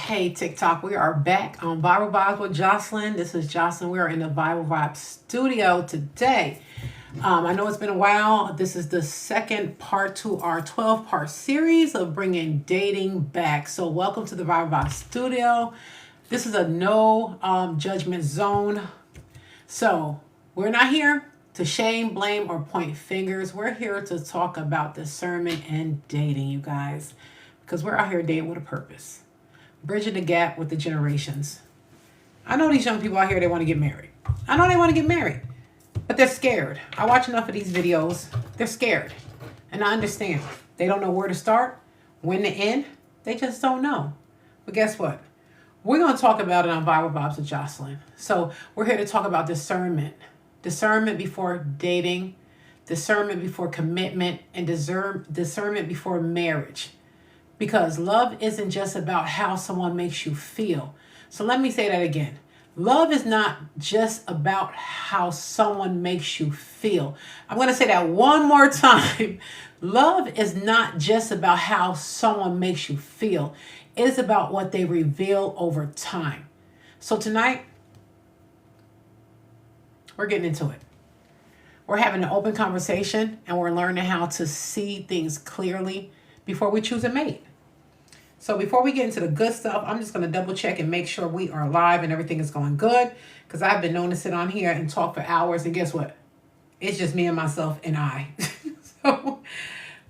Hey, TikTok, we are back on Bible Vibes with Jocelyn. This is Jocelyn. We are in the Bible Vibes studio today. I know it's been a while. This is the second part to our 12-part series of bringing dating back. So welcome to the Bible Vibes studio. This is a no judgment zone. So we're not here to shame, blame, or point fingers. We're here to talk about discernment and dating, you guys, because we're out here dating with a purpose. Bridging the gap with the generations. I know these young people out here, they want to get married. I know they want to get married, but they're scared. I watch enough of these videos. They're scared. And I understand. They don't know where to start, when to end. They just don't know. But guess what? We're going to talk about it on Bible Vibes with Jocelyn. So we're here to talk about discernment. Discernment before dating, discernment before commitment, and discernment before marriage. Because love isn't just about how someone makes you feel. So let me say that again. Love is not just about how someone makes you feel. I'm going to say that one more time. Love is not just about how someone makes you feel. It is about what they reveal over time. So tonight, we're getting into it. We're having an open conversation and we're learning how to see things clearly before we choose a mate. So before we get into the good stuff, I'm just going to double check and make sure we are live and everything is going good. Because I've been known to sit on here and talk for hours. And guess what? It's just me and myself and I. So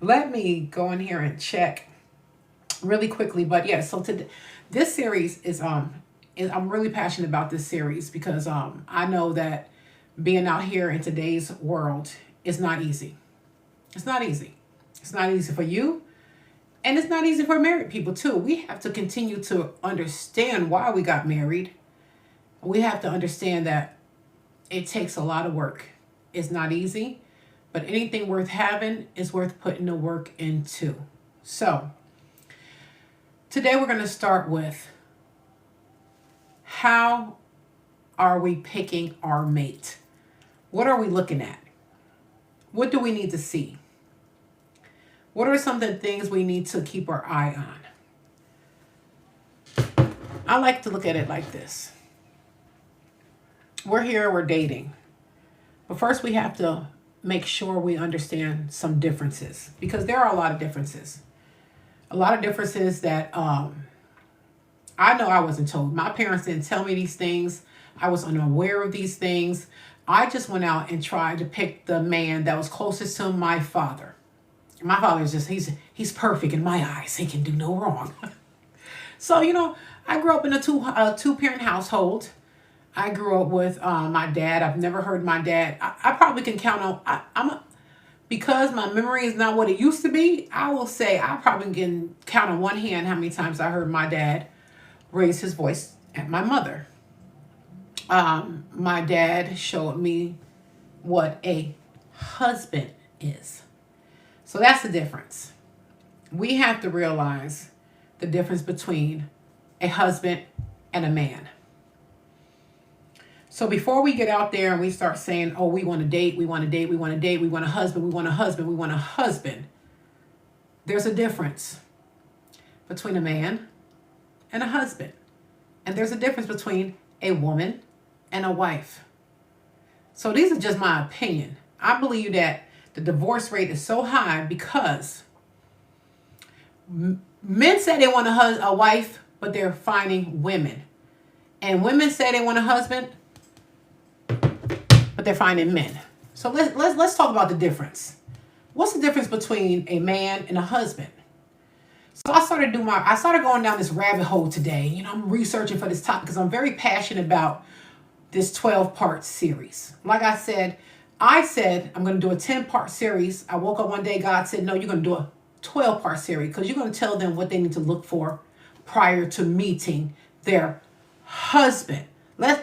let me go in here and check really quickly. But yeah, so this series is, I'm really passionate about this series because I know that being out here in today's world is not easy. It's not easy. It's not easy for you. And it's not easy for married people too. We have to continue to understand why we got married. We have to understand that it takes a lot of work. It's not easy, but anything worth having is worth putting the work into. So today we're going to start with how are we picking our mate? What are we looking at? What do we need to see? What are some of the things we need to keep our eye on? I like to look at it like this. We're here, we're dating. But first we have to make sure we understand some differences because there are a lot of differences. A lot of differences that I know I wasn't told. My parents didn't tell me these things. I was unaware of these things. I just went out and tried to pick the man that was closest to my father. My father is just, he's perfect in my eyes. He can do no wrong. So, I grew up in a two-parent household. I grew up with my dad. I've never heard my dad. I probably can count on, because my memory is not what it used to be, I will say I probably can count on one hand how many times I heard my dad raise his voice at my mother. My dad showed me what a husband is. So that's the difference. We have to realize the difference between a husband and a man. So before we get out there and we start saying, oh, we want to date, we want to date, we want to date, we want a husband, we want a husband, we want a husband. There's a difference between a man and a husband. And there's a difference between a woman and a wife. So these are just my opinion. I believe that the divorce rate is so high because men say they want a wife, but they're finding women. And women say they want a husband, but they're finding men. So let's talk about the difference. What's the difference between a man and a husband? So I started going down this rabbit hole today. I'm researching for this topic because I'm very passionate about this 12-part series. Like I said I'm going to do a 10-part series. I woke up one day, God said, no, you're going to do a 12-part series because you're going to tell them what they need to look for prior to meeting their husband. Let's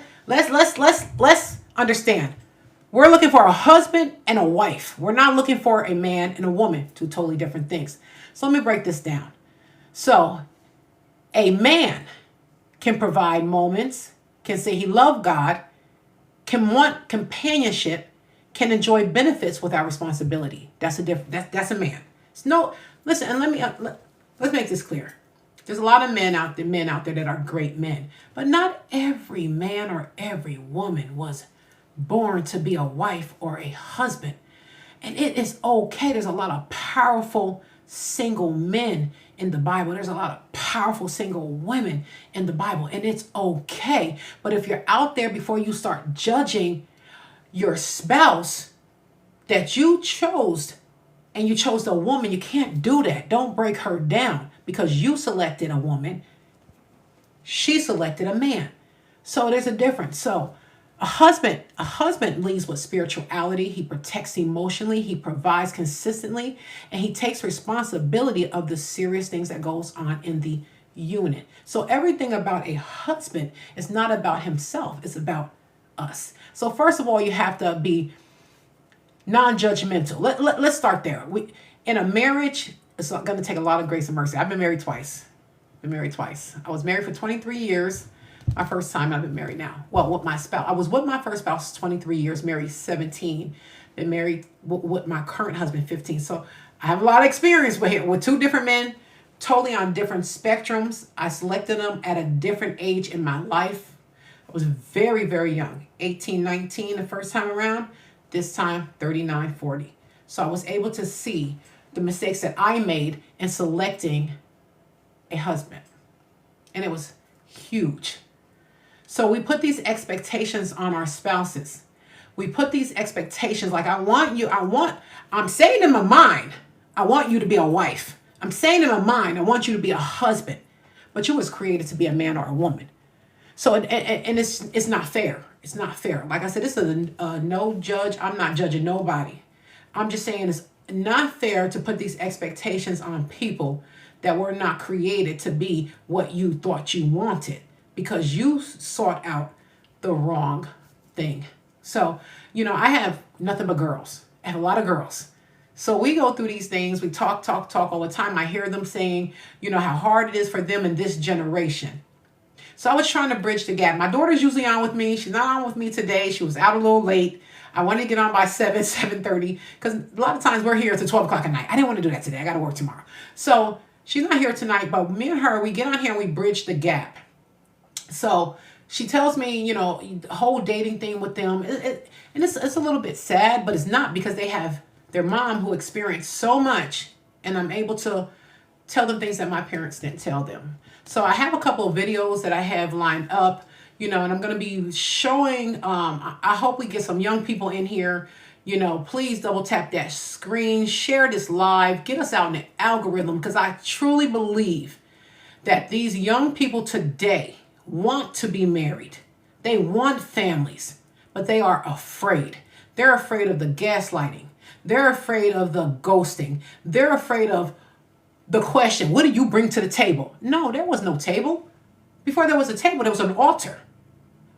understand. We're looking for a husband and a wife. We're not looking for a man and a woman, two totally different things. So let me break this down. So a man can provide moments, can say he loved God, can want companionship, can enjoy benefits without responsibility. That's a man. Listen, and let's make this clear. There's a lot of men out there that are great men, but not every man or every woman was born to be a wife or a husband. And it is okay. There's a lot of powerful single men in the Bible. There's a lot of powerful single women in the Bible, and it's okay. But if you're out there, before you start judging your spouse that you chose, and you chose a woman, you can't do that. Don't break her down because you selected a woman. She selected a man. So there's a difference. So a husband leads with spirituality. He protects emotionally. He provides consistently, and he takes responsibility of the serious things that goes on in the unit. So everything about a husband is not about himself. It's about us. So first of all, you have to be non-judgmental. Let's start there. In a marriage, it's going to take a lot of grace and mercy. I've been married twice. I was married for 23 years. My first time. I've been married now. Well, with my spouse. I was with my first spouse 23 years, married 17. Been married with my current husband 15. So I have a lot of experience with two different men, totally on different spectrums. I selected them at a different age in my life. I was very, very young, 18, 19 the first time around. This time, 39, 40. So I was able to see the mistakes that I made in selecting a husband. And it was huge. So we put these expectations on our spouses. We put these expectations like, I'm saying in my mind, I want you to be a wife. I'm saying in my mind, I want you to be a husband. But you was created to be a man or a woman. So, and it's not fair. It's not fair. Like I said, this is a no judge. I'm not judging nobody. I'm just saying it's not fair to put these expectations on people that were not created to be what you thought you wanted because you sought out the wrong thing. So, I have nothing but girls. I have a lot of girls. So we go through these things. We talk all the time. I hear them saying, how hard it is for them in this generation. So I was trying to bridge the gap. My daughter's usually on with me. She's not on with me today. She was out a little late. I wanted to get on by 7:30, because a lot of times we're here till 12 o'clock at night. I didn't want to do that today. I got to work tomorrow. So she's not here tonight, but me and her, we get on here and we bridge the gap. So she tells me, the whole dating thing with them, and it's a little bit sad, but it's not, because they have their mom who experienced so much, and I'm able to tell them things that my parents didn't tell them. So I have a couple of videos that I have lined up, and I'm going to be showing, I hope we get some young people in here. Please double tap that screen, share this live, get us out in the algorithm, because I truly believe that these young people today want to be married. They want families, but they are afraid. They're afraid of the gaslighting. They're afraid of the ghosting. They're afraid of the question, what do you bring to the table? No, there was no table. Before there was a table, there was an altar.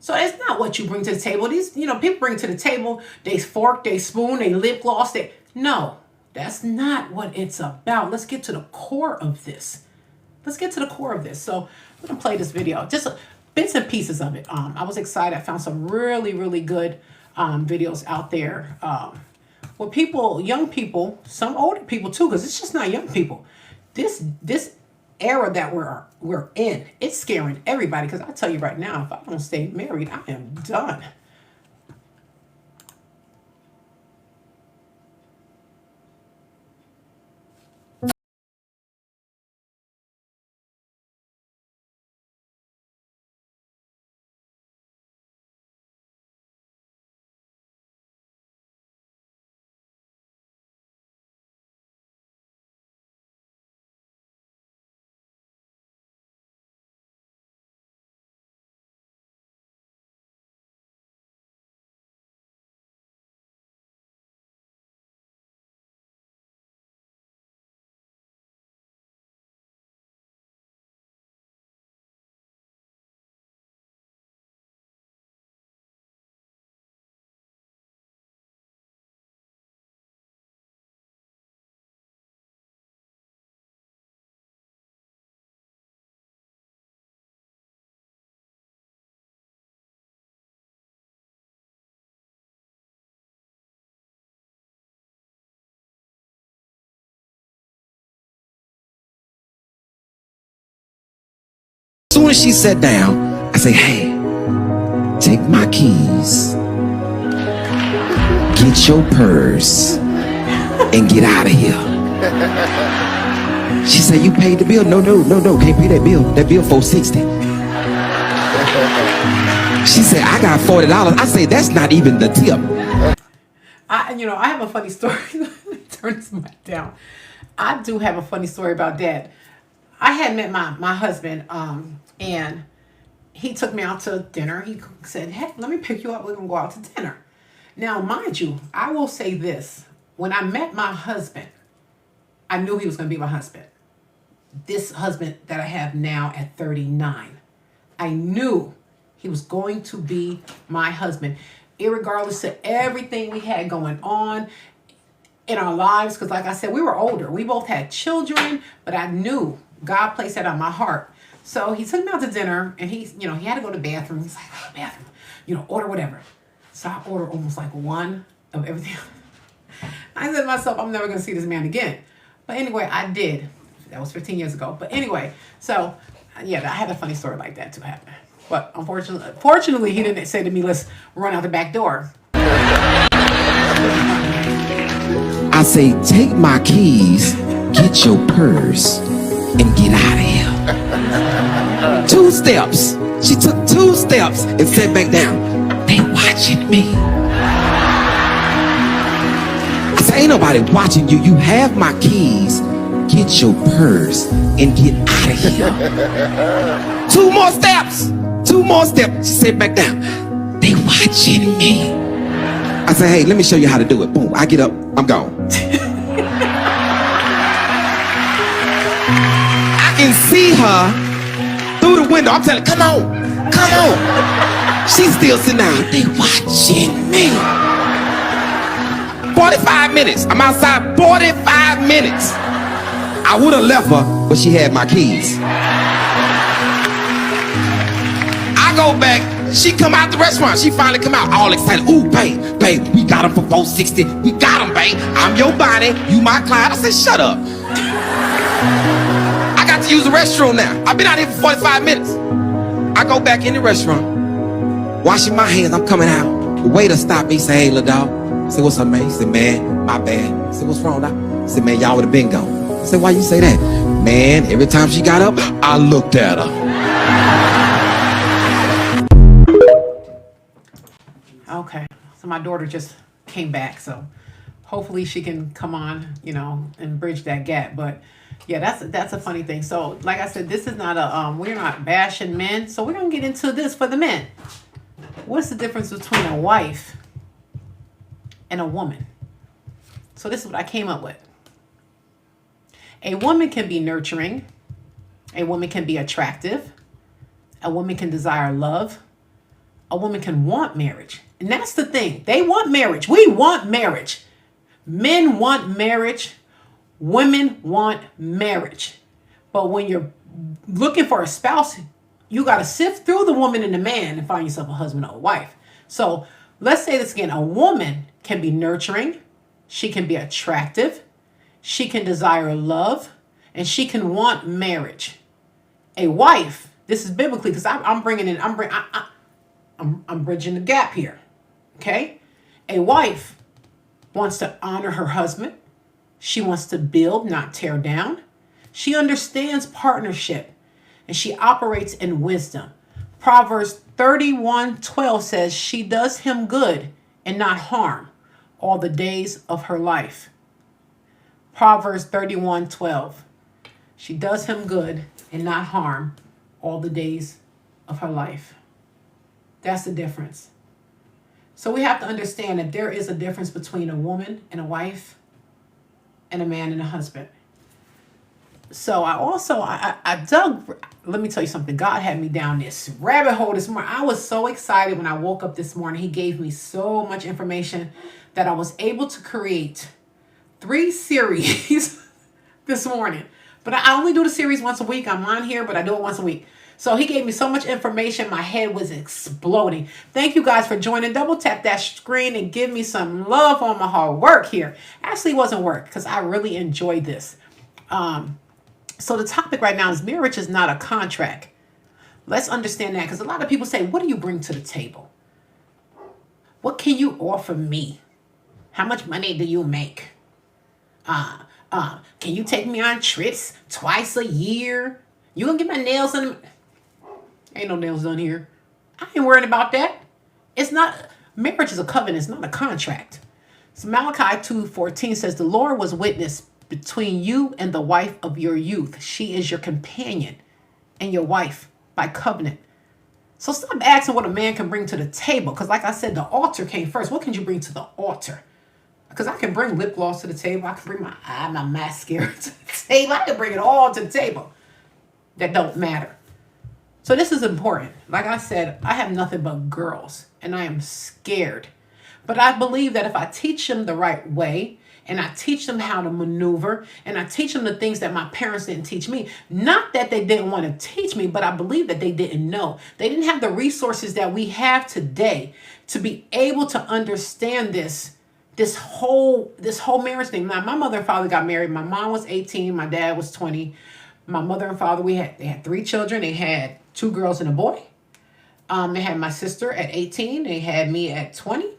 So it's not what you bring to the table. These, people bring to the table, they fork, they spoon, they lip gloss. No, that's not what it's about. Let's get to the core of this. So I'm going to play this video, just bits and pieces of it. I was excited. I found some really, really good videos out there with people, young people, some older people too, because it's just not young people. This era that we're in, it's scaring everybody, because I tell you right now, if I don't stay married, I am done. soon as she sat down, I say, hey, take my keys, get your purse, and get out of here. She said, you paid the bill? No, can't pay that bill. That bill $460. She said, I got $40. I say, that's not even the tip. I have a funny story. Let me turn this mic down. I do have a funny story about Dad. I had met my husband, and he took me out to dinner. He said, hey, let me pick you up. We're going to go out to dinner. Now, mind you, I will say this. When I met my husband, I knew he was going to be my husband. This husband that I have now at 39. I knew he was going to be my husband, irregardless of everything we had going on in our lives. Because like I said, we were older. We both had children, but I knew God placed that on my heart. So he took me out to dinner, and he had to go to the bathroom. He's like, oh, bathroom, order whatever. So I ordered almost like one of everything. I said to myself, I'm never going to see this man again. But anyway, I did. That was 15 years ago. But anyway, so yeah, I had a funny story like that to happen. But fortunately, he didn't say to me, let's run out the back door. I say, take my keys, get your purse, and get out of here. 2 steps. She took 2 steps and sat back down. They watching me. I say, ain't nobody watching you. You have my keys. Get your purse and get out of here. 2 more steps. 2 more steps. She sat back down. They watching me. I say, hey, let me show you how to do it. Boom. I get up. I'm gone. I can see her through the window. I'm telling her, come on. Come on. She's still sitting down. They watching me. 45 minutes. I'm outside 45 minutes. I would have left her, but she had my keys. I go back. She come out the restaurant. She finally come out all excited. Ooh, babe, we got him for $460. We got him, babe. I'm your body. You my client. I said, shut up. I got to use the restroom now. I've been out here for 45 minutes. I go back in the restaurant, washing my hands. I'm coming out. The waiter stopped me, say, hey, little dog. I said, what's up, man? He said, man, my bad. I said, what's wrong, doc? I said, man, y'all would have been gone. I said, why you say that? Man, every time she got up, I looked at her. Okay, so my daughter just came back, so hopefully she can come on, and bridge that gap. But yeah, that's a funny thing. So like I said, this is not we're not bashing men, so we're gonna get into this for the men. What's the difference between a wife and a woman? So this is what I came up with. A woman can be nurturing. A woman can be attractive. A woman can desire love. A woman can want marriage. And that's the thing. They want marriage. We want marriage. Men want marriage. Women want marriage. But when you're looking for a spouse, you got to sift through the woman and the man and find yourself a husband or a wife. So let's say this again. A woman can be nurturing. She can be attractive. She can desire love. And she can want marriage. A wife, this is biblically, because I'm bridging the gap here. Okay? A wife wants to honor her husband. She wants to build, not tear down. She understands partnership, and she operates in wisdom. Proverbs 31:12 says she does him good and not harm all the days of her life. Proverbs 31:12. She does him good and not harm all the days of her life. That's the difference. So we have to understand that there is a difference between a woman and a wife and a man and a husband. So I dug, let me tell you something. God had me down this rabbit hole this morning. I was so excited when I woke up this morning. He gave me so much information that I was able to create 3 series this morning. But I only do the series once a week. I'm on here, but I do it once a week. So he gave me so much information. My head was exploding. Thank you guys for joining. Double tap that screen and give me some love on my hard work here. Actually, it wasn't work because I really enjoyed this. So the topic right now is marriage is not a contract. Let's understand that, because a lot of people say, what do you bring to the table? What can you offer me? How much money do you make? Can you take me on trips twice a year? You gonna get my nails done? Ain't no nails done here. I ain't worried about that. It's not, marriage is a covenant, it's not a contract. So Malachi 2:14 says, the Lord was witness between you and the wife of your youth. She is your companion and your wife by covenant. So stop asking what a man can bring to the table. Because like I said, the altar came first. What can you bring to the altar? Because I can bring lip gloss to the table. I can bring my mascara to the table. I can bring it all to the table. That don't matter. So this is important. Like I said, I have nothing but girls. And I am scared. But I believe that if I teach them the right way, and I teach them how to maneuver, and I teach them the things that my parents didn't teach me. Not that they didn't want to teach me, but I believe that they didn't know. They didn't have the resources that we have today to be able to understand this whole marriage thing. Now, my mother and father got married. My mom was 18. My dad was 20. My mother and father, they had 3 children. They had 2 girls and a boy. They had my sister at 18. They had me at 20.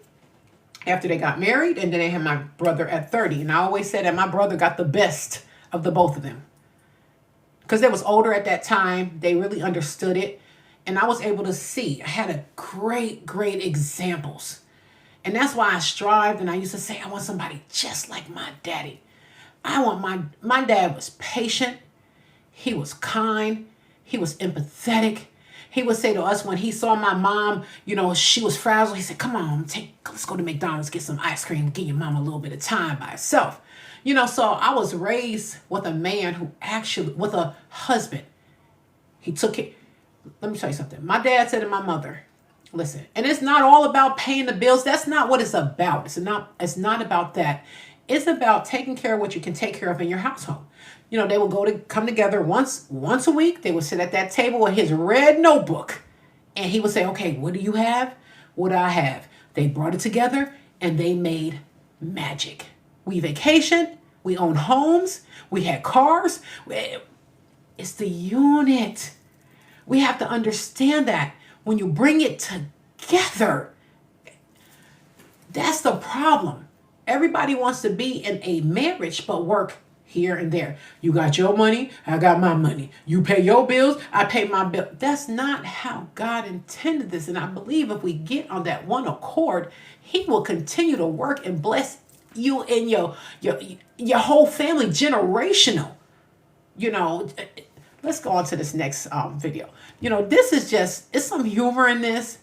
After they got married, and then they had my brother at 30. And I always said that my brother got the best of the both of them. Because they was older at that time. They really understood it. And I was able to see. I had a great examples. And that's why I strived, and I used to say, I want somebody just like my daddy. I want my dad was patient. He was kind. He was empathetic. He would say to us when he saw my mom, she was frazzled. He said, come on, let's go to McDonald's, get some ice cream, give your mom a little bit of time by herself. So I was raised with a man with a husband. He took it. Let me tell you something. My dad said to my mother, listen, and it's not all about paying the bills. That's not what it's about. It's not about that. It's about taking care of what you can take care of in your household. They would come together once a week. They would sit at that table with his red notebook. And he would say, okay, what do you have? What do I have? They brought it together and they made magic. We vacationed. We owned homes. We had cars. It's the unit. We have to understand that when you bring it together, that's the problem. Everybody wants to be in a marriage, but work here and there. You got your money, I got my money. You pay your bills, I pay my bill. That's not how God intended this. And I believe if we get on that one accord, he will continue to work and bless you and your whole family, generational. Let's go on to this next video. This is it's some humor in this,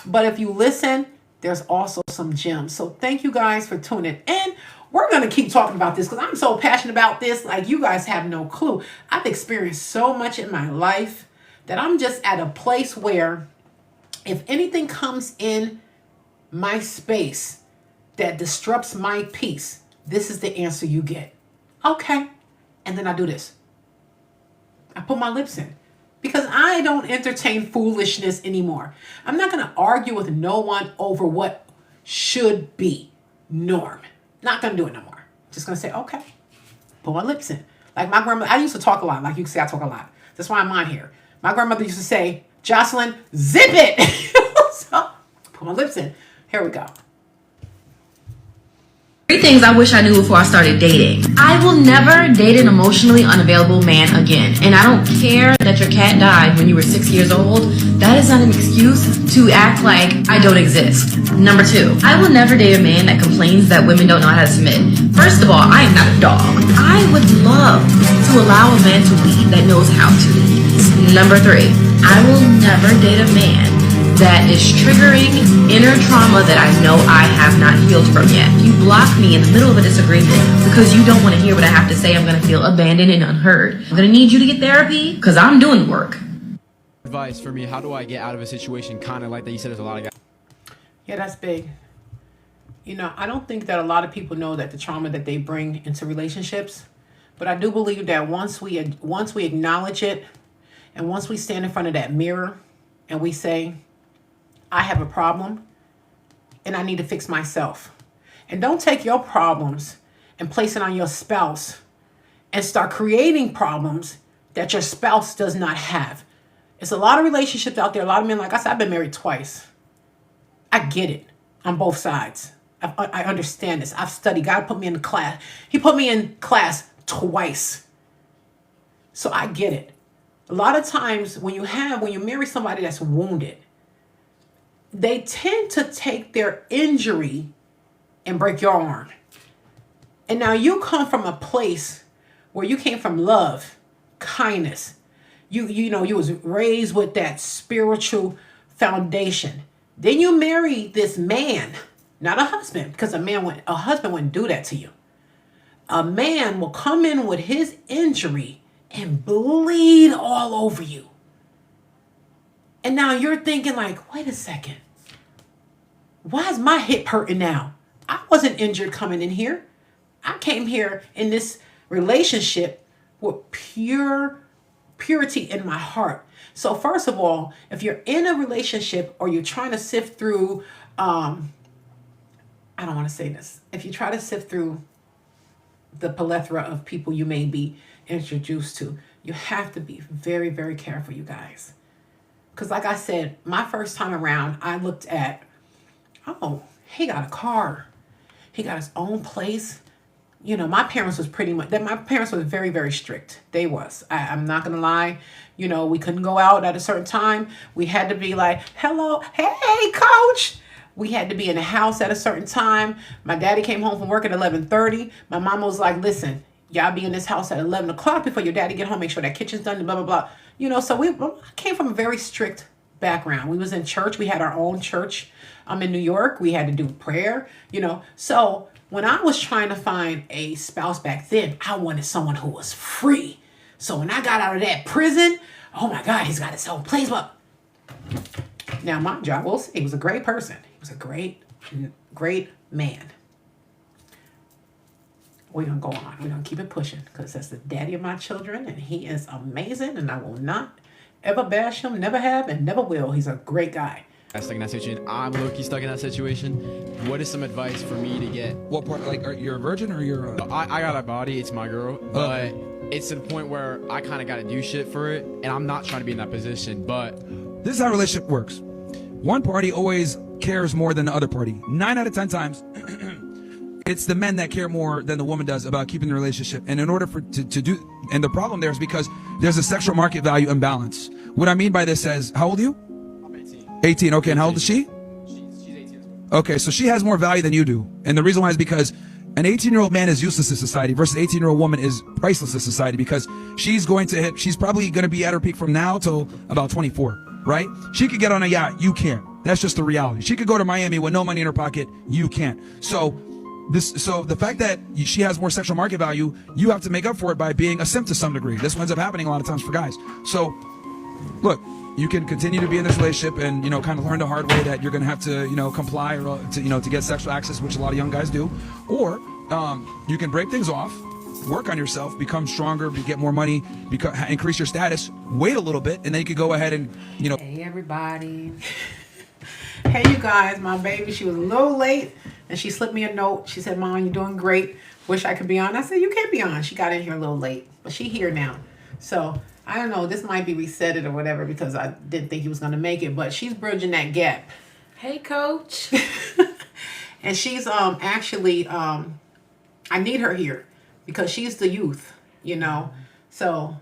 but if you listen, there's also some gems. So thank you guys for tuning in. We're going to keep talking about this because I'm so passionate about this. Like, you guys have no clue. I've experienced so much in my life that I'm just at a place where if anything comes in my space that disrupts my peace, this is the answer you get. Okay. And then I do this. I put my lips in. Because I don't entertain foolishness anymore. I'm not going to argue with no one over what should be norm. Not going to do it no more. Just going to say, okay, put my lips in. Like my grandmother, I used to talk a lot. Like you can say I talk a lot. That's why I'm on here. My grandmother used to say, Jocelyn, zip it. So, put my lips in. Here we go. 3 things I wish I knew before I started dating. I will never date an emotionally unavailable man again. And I don't care that your cat died when you were 6 years old. That is not an excuse to act like I don't exist. Number 2, I will never date a man that complains that women don't know how to submit. First of all, I am not a dog. I would love to allow a man to lead that knows how to lead. Number 3, I will never date a man that is triggering inner trauma that I know I have not healed from yet. If you block me in the middle of a disagreement because you don't want to hear what I have to say, I'm going to feel abandoned and unheard. I'm going to need you to get therapy because I'm doing the work. Advice for me, how do I get out of a situation kind of like that? You said there's a lot of guys. Yeah, that's big. I don't think that a lot of people know that the trauma that they bring into relationships, but I do believe that once we acknowledge it, and once we stand in front of that mirror and we say, I have a problem and I need to fix myself. And don't take your problems and place it on your spouse and start creating problems that your spouse does not have. It's a lot of relationships out there. A lot of men, like I said, I've been married twice. I get it on both sides. I understand this. I've studied. God put me in class. He put me in class twice. So I get it. A lot of times when you marry somebody that's wounded, they tend to take their injury and break your arm. And now you come from a place where you came from love, kindness. You know, you was raised with that spiritual foundation. Then you marry this man, not a husband, because a husband wouldn't do that to you. A man will come in with his injury and bleed all over you. And now you're thinking like, wait a second. Why is my hip hurting now? I wasn't injured coming in here. I came here in this relationship with purity in my heart. So first of all, if you're in a relationship or you're trying to sift through, I don't want to say this. If you try to sift through the plethora of people you may be introduced to, you have to be very, very careful, you guys. Because like I said, my first time around, I looked at, oh, he got a car. He got his own place. You know, my parents was very, very strict. They was. I'm not going to lie. You know, we couldn't go out at a certain time. We had to be like, hello, hey, coach. We had to be in the house at a certain time. My daddy came home from work at 11:30. My mama was like, listen, y'all be in this house at 11 o'clock before your daddy get home. Make sure that kitchen's done, blah, blah, blah. You know, so I came from a very strict background. We was in church. We had our own church. I'm in New York. We had to do prayer, you know. So when I was trying to find a spouse back then, I wanted someone who was free. So when I got out of that prison, oh my God, he's got his own place. But now my job, we'll see, he was a great person. He was a great, great man. We're going to go on. We're going to keep it pushing because that's the daddy of my children and he is amazing and I will not ever bash him, never have and never will. He's a great guy. I'm stuck in that situation. I'm low-key stuck in that situation. What is some advice for me to get? What part? Like, you're a virgin or you're I got a body. It's my girl. But it's to the point where I kind of got to do shit for it. And I'm not trying to be in that position. But this is how a relationship works. One party always cares more than the other party. 9 out of 10 times, it's the men that care more than the woman does about keeping the relationship. And in order to do, and the problem there is because there's a sexual market value imbalance. What I mean by this is, how old are you? 18. Okay, and how old is she? She's 18 as well. Okay, so she has more value than you do. And the reason why is because an 18-year-old man is useless to society versus an 18-year-old woman is priceless to society because she's probably going to be at her peak from now till about 24, right? She could get on a yacht, you can't. That's just the reality. She could go to Miami with no money in her pocket, you can't. So the fact that she has more sexual market value, you have to make up for it by being a simp to some degree. This ends up happening a lot of times for guys. So, look, you can continue to be in this relationship and, you know, kind of learn the hard way that you're going to have to, you know, comply or to get sexual access, which a lot of young guys do. Or you can break things off, work on yourself, become stronger, get more money, increase your status, wait a little bit, and then you could go ahead and, you know. Hey, everybody. Hey, you guys, my baby, she was a little late and she slipped me a note. She said, Mom, you're doing great. Wish I could be on. I said, you can't be on. She got in here a little late, but she here now. So I don't know, this might be reset it or whatever because I didn't think he was going to make it, but she's bridging that gap. Hey, coach. And she's actually, I need her here because she's the youth, you know. So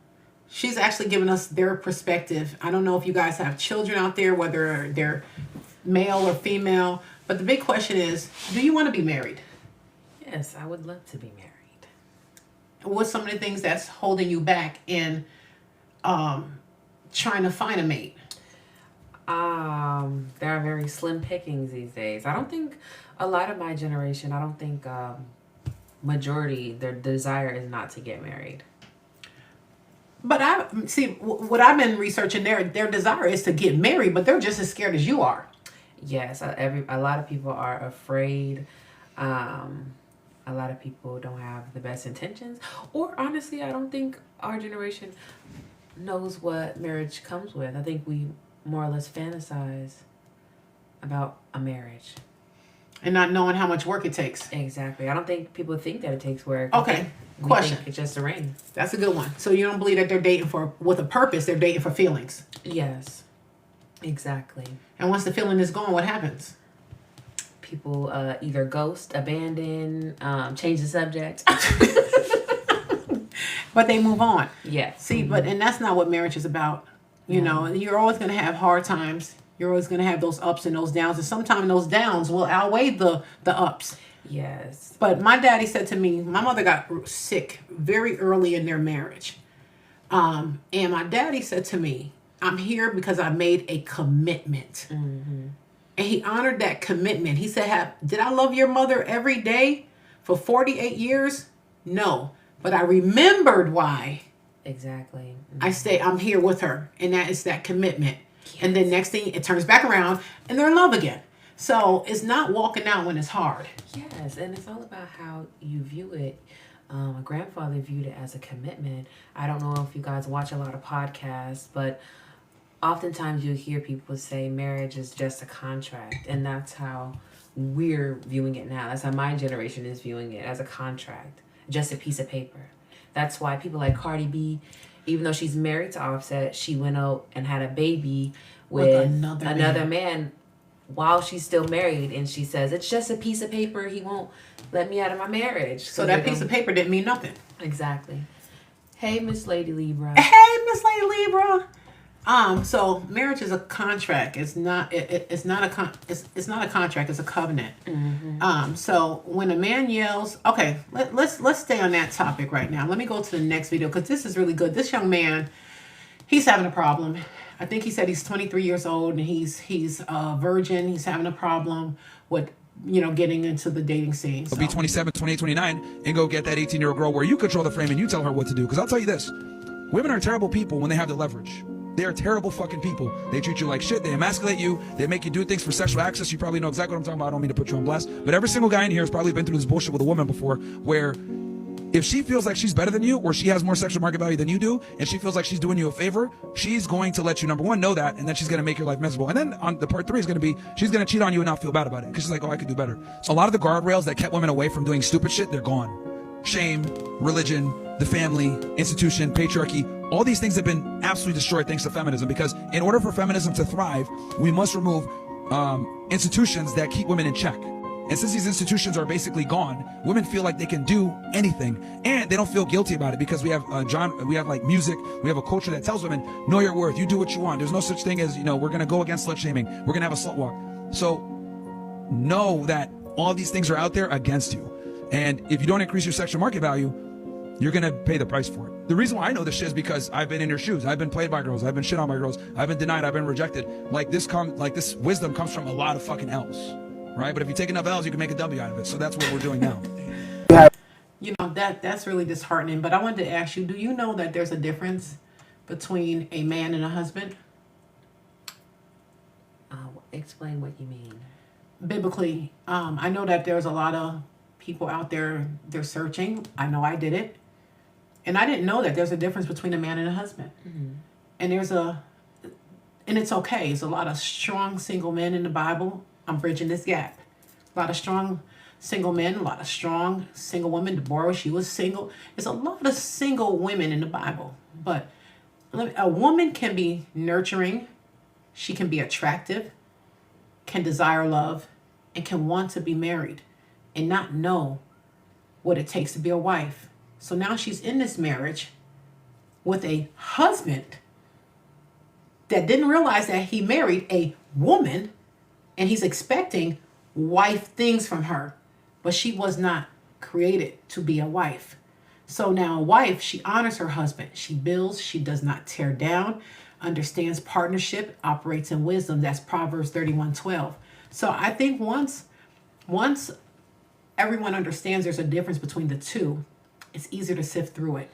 she's actually giving us their perspective. I don't know if you guys have children out there, whether they're male or female, but the big question is, do you want to be married? Yes, I would love to be married. What's some of the things that's holding you back in trying to find a mate? There are very slim pickings these days. I don't think a lot of my generation, majority, their desire is not to get married. But I see what I've been researching, their desire is to get married, but they're just as scared as you are. Yes, a lot of people are afraid. A lot of people don't have the best intentions. Or honestly, I don't think our generation knows what marriage comes with. I think we more or less fantasize about a marriage. And not knowing how much work it takes. Exactly. I don't think people think that it takes work. Okay. Question. It's just a ring. That's a good one. So you don't believe that they're dating with a purpose, they're dating for feelings. Yes. Exactly. And once the feeling is gone, what happens? People either ghost, abandon, change the subject. But they move on. Yes. See, and that's not what marriage is about. You know, you're always going to have hard times. You're always going to have those ups and those downs. And sometimes those downs will outweigh the ups. Yes. But my daddy said to me, my mother got sick very early in their marriage. And my daddy said to me, I'm here because I made a commitment. Mm-hmm. And he honored that commitment. He said, did I love your mother every day for 48 years? No. But I remembered why. Exactly. Mm-hmm. I'm here with her. And that is that commitment. Yes. And then next thing, it turns back around and they're in love again. So it's not walking out when it's hard. Yes. And it's all about how you view it. My grandfather viewed it as a commitment. I don't know if you guys watch a lot of podcasts, but oftentimes you hear people say marriage is just a contract. And that's how we're viewing it now. That's how my generation is viewing it, as a contract. Just a piece of paper. That's why people like Cardi B, even though she's married to Offset, she went out and had a baby with another man while she's still married. And she says, it's just a piece of paper. He won't let me out of my marriage. So that piece of paper didn't mean nothing. Exactly. Hey, Miss Lady Libra. Hey, Miss Lady Libra. So marriage is a contract. It's not a contract. It's a covenant. Mm-hmm. So when a man yells, okay, let's stay on that topic right now. Let me go to the next video because this is really good. This young man, he's having a problem. I think he said he's 23 years old and he's a virgin. He's having a problem with getting into the dating scene. So be 27, 28, 29 and go get that 18-year-old girl where you control the frame and you tell her what to do. Because I'll tell you this, women are terrible people when they have the leverage. They are terrible fucking people. They treat you like shit. They emasculate you. They make you do things for sexual access. You probably know exactly what I'm talking about. I don't mean to put you on blast. But every single guy in here has probably been through this bullshit with a woman before where if she feels like she's better than you or she has more sexual market value than you do and she feels like she's doing you a favor, she's going to let you, number one, know that, and then she's going to make your life miserable. And then on the part 3 is going to be she's going to cheat on you and not feel bad about it because she's like, oh, I could do better. So a lot of the guardrails that kept women away from doing stupid shit, they're gone. Shame, religion, the family, institution, patriarchy, all these things have been absolutely destroyed thanks to feminism, because in order for feminism to thrive, we must remove institutions that keep women in check. And since these institutions are basically gone, women feel like they can do anything, and they don't feel guilty about it because we have like music, we have a culture that tells women, know your worth, you do what you want. There's no such thing as, we're going to go against slut shaming. We're going to have a slut walk. So know that all these things are out there against you. And if you don't increase your sexual market value, you're going to pay the price for it. The reason why I know this shit is because I've been in your shoes. I've been played by girls. I've been shit on by girls. I've been denied. I've been rejected. This wisdom comes from a lot of fucking L's, right? But if you take enough L's, you can make a W out of it. So that's what we're doing now. That's really disheartening. But I wanted to ask you, do you know that there's a difference between a man and a husband? Explain what you mean. Biblically, I know that there's a lot of people out there, they're searching. I know I did it. And I didn't know that there's a difference between a man and a husband. Mm-hmm. And it's okay. There's a lot of strong single men in the Bible. I'm bridging this gap. A lot of strong single men, a lot of strong single women. Deborah, she was single. There's a lot of single women in the Bible. But a woman can be nurturing. She can be attractive, can desire love, and can want to be married and not know what it takes to be a wife. So now she's in this marriage with a husband that didn't realize that he married a woman and he's expecting wife things from her, but she was not created to be a wife. So now a wife, she honors her husband. She builds, she does not tear down, understands partnership, operates in wisdom. That's Proverbs 31:12. So I think once everyone understands there's a difference between the two, it's easier to sift through it.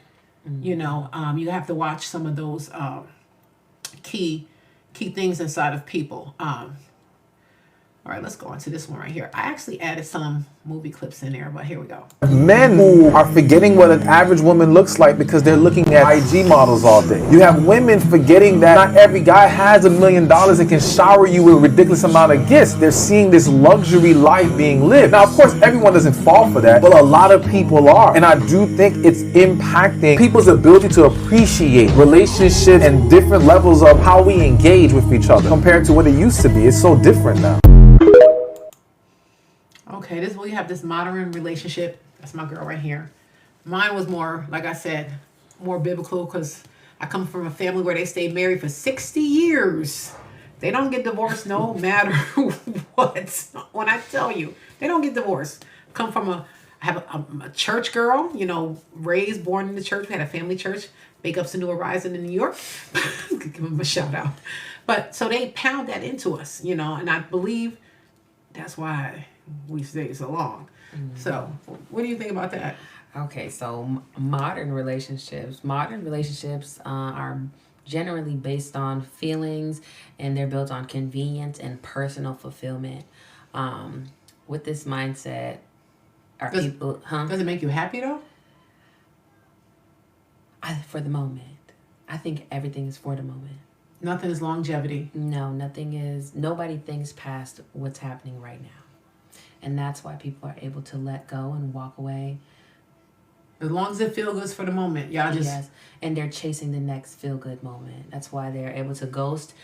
Mm-hmm. You have to watch some of those key things inside of people. All right, let's go on to this one right here. I actually added some movie clips in there, but here we go. Men who are forgetting what an average woman looks like because they're looking at IG models all day. You have women forgetting that not every guy has $1 million and can shower you with a ridiculous amount of gifts. They're seeing this luxury life being lived. Now, of course, everyone doesn't fall for that, but a lot of people are. And I do think it's impacting people's ability to appreciate relationships and different levels of how we engage with each other compared to what it used to be. It's so different now. Okay, this we have this modern relationship. That's my girl right here. Mine was more, like I said, more biblical because I come from a family where they stayed married for 60 years. They don't get divorced no matter what. When I tell you, they don't get divorced. I have a church girl, you know, raised, born in the church. We had a family church. Big ups to New Horizon in New York. Give them a shout out. But so they pound that into us, you know, and I believe that's why we stay so long. So what do you think about that? Okay, so modern relationships are generally based on feelings, and they're built on convenience and personal fulfillment. With this mindset, Does it make you happy though? For the moment. I think everything is for the moment. Nothing is longevity. No, nobody thinks past what's happening right now. And that's why people are able to let go and walk away. As long as it feels good for the moment. Y'all just... Yes, and they're chasing the next feel-good moment. That's why they're able to ghost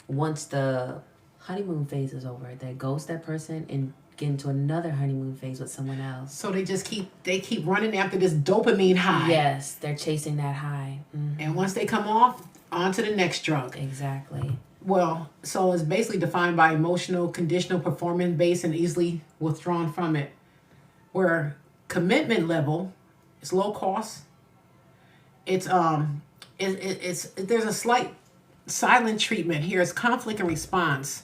once the honeymoon phase is over. They ghost that person and get into another honeymoon phase with someone else. So they keep running after this dopamine high. Yes, they're chasing that high. Mm-hmm. And once they come off, on to the next drug. Exactly. Well, so it's basically defined by emotional, conditional, performance-based, and easily withdrawn from it. Where commitment level is low cost. It's there's a slight silent treatment here. It's conflict and response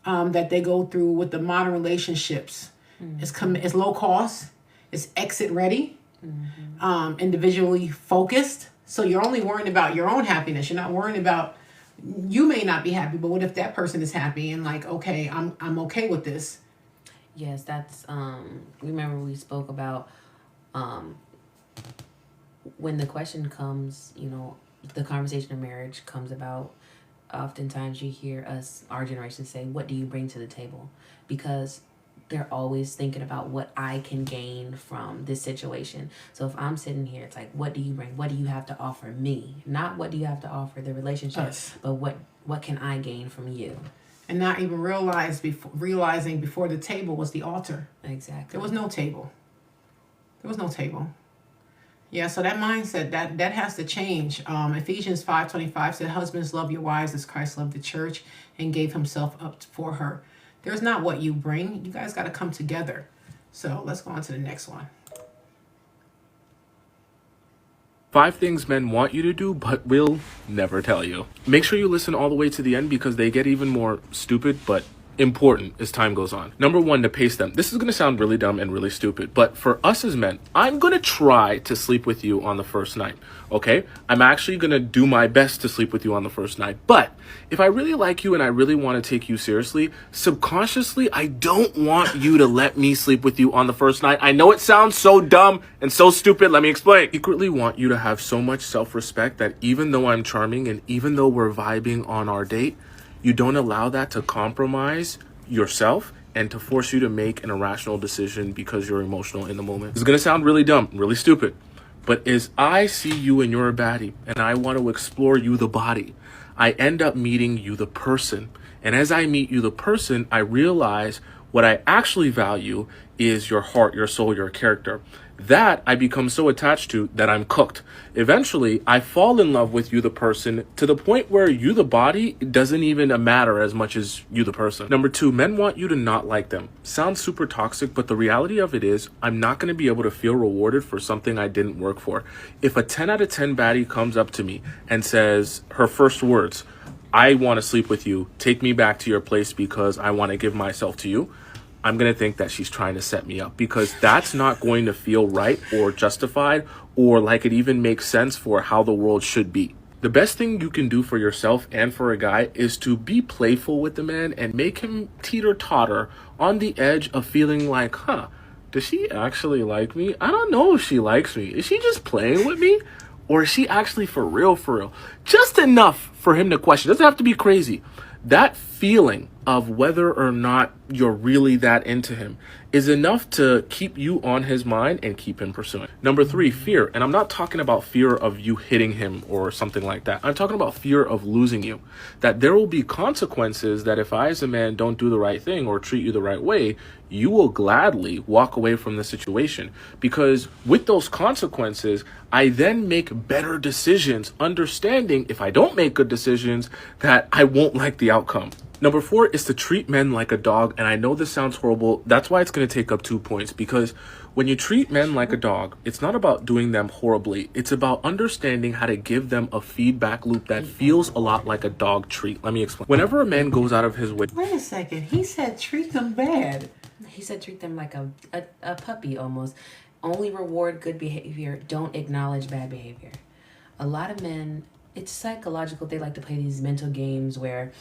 that they go through with the modern relationships. Mm-hmm. It's low cost. It's exit ready. Mm-hmm. Individually focused. So you're only worrying about your own happiness. You're not worrying about, you may not be happy, but what if that person is happy and like, okay, I'm okay with this. Yes, that's remember we spoke about when the question comes, you know, the conversation of marriage comes about, oftentimes you hear our generation say, what do you bring to the table? Because they're always thinking about what I can gain from this situation. So if I'm sitting here, it's like, what do you bring? What do you have to offer me? Not what do you have to offer the relationship, but what can I gain from you? And not even realizing before the table was the altar. Exactly. There was no table. Yeah, so that mindset, that has to change. Ephesians 5:25 said, husbands, love your wives as Christ loved the church and gave himself up for her. There's not what you bring. You guys got to come together. So let's go on to the next one. 5 things men want you to do but will never tell you. Make sure you listen all the way to the end because they get even more stupid but important as time goes on. Number 1, to pace them. This is going to sound really dumb and really stupid, but for us as men, I'm going to try to sleep with you on the first night, okay? I'm actually going to do my best to sleep with you on the first night, but if I really like you and I really want to take you seriously, subconsciously, I don't want you to let me sleep with you on the first night. I know it sounds so dumb and so stupid. Let me explain. I secretly want you to have so much self-respect that even though I'm charming and even though we're vibing on our date, you don't allow that to compromise yourself and to force you to make an irrational decision because you're emotional in the moment. It's going to sound really dumb, really stupid, but as I see you and you're a baddie and I want to explore you, the body, I end up meeting you, the person. And as I meet you, the person, I realize what I actually value is your heart, your soul, your character. That I become so attached to that I'm cooked. Eventually, I fall in love with you, the person, to the point where you, the body, doesn't even matter as much as you, the person. Number 2, men want you to not like them. Sounds super toxic, but the reality of it is I'm not going to be able to feel rewarded for something I didn't work for. If a 10 out of 10 baddie comes up to me and says her first words, I want to sleep with you, take me back to your place because I want to give myself to you, I'm going to think that she's trying to set me up because that's not going to feel right or justified or like it even makes sense for how the world should be. The best thing you can do for yourself and for a guy is to be playful with the man and make him teeter-totter on the edge of feeling like, does she actually like me? I don't know if she likes me. Is she just playing with me? Or is she actually for real, for real? Just enough for him to question. It doesn't have to be crazy. That feeling of whether or not you're really that into him is enough to keep you on his mind and keep him pursuing. Number 3, fear. And I'm not talking about fear of you hitting him or something like that. I'm talking about fear of losing you. That there will be consequences that if I as a man don't do the right thing or treat you the right way, you will gladly walk away from the situation. Because with those consequences, I then make better decisions, understanding if I don't make good decisions that I won't like the outcome. Number 4 is to treat men like a dog. And I know this sounds horrible. That's why it's going to take up 2 points. Because when you treat men like a dog, it's not about doing them horribly. It's about understanding how to give them a feedback loop that feels a lot like a dog treat. Let me explain. Whenever a man goes out of his way... Wait a second. He said treat them bad. He said treat them like a puppy almost. Only reward good behavior. Don't acknowledge bad behavior. A lot of men, it's psychological. They like to play these mental games where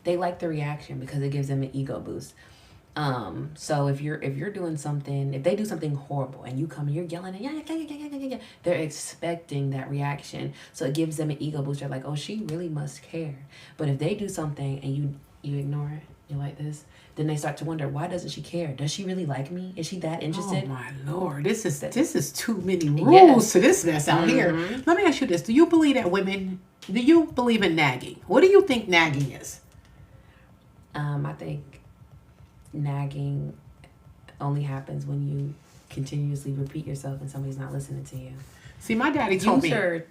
they like the reaction because it gives them an ego boost. So if you're doing something, if they do something horrible and you come and you're yelling and yeah, they're expecting that reaction. So it gives them an ego boost. They're like, oh, she really must care. But if they do something and you ignore it, you're like this, then they start to wonder, why doesn't she care? Does she really like me? Is she that interested? Oh my Lord, this is too many rules to this mess out here. Let me ask you this: do you believe in nagging? What do you think nagging is? I think nagging only happens when you continuously repeat yourself and somebody's not listening to you. See, my daddy told me. User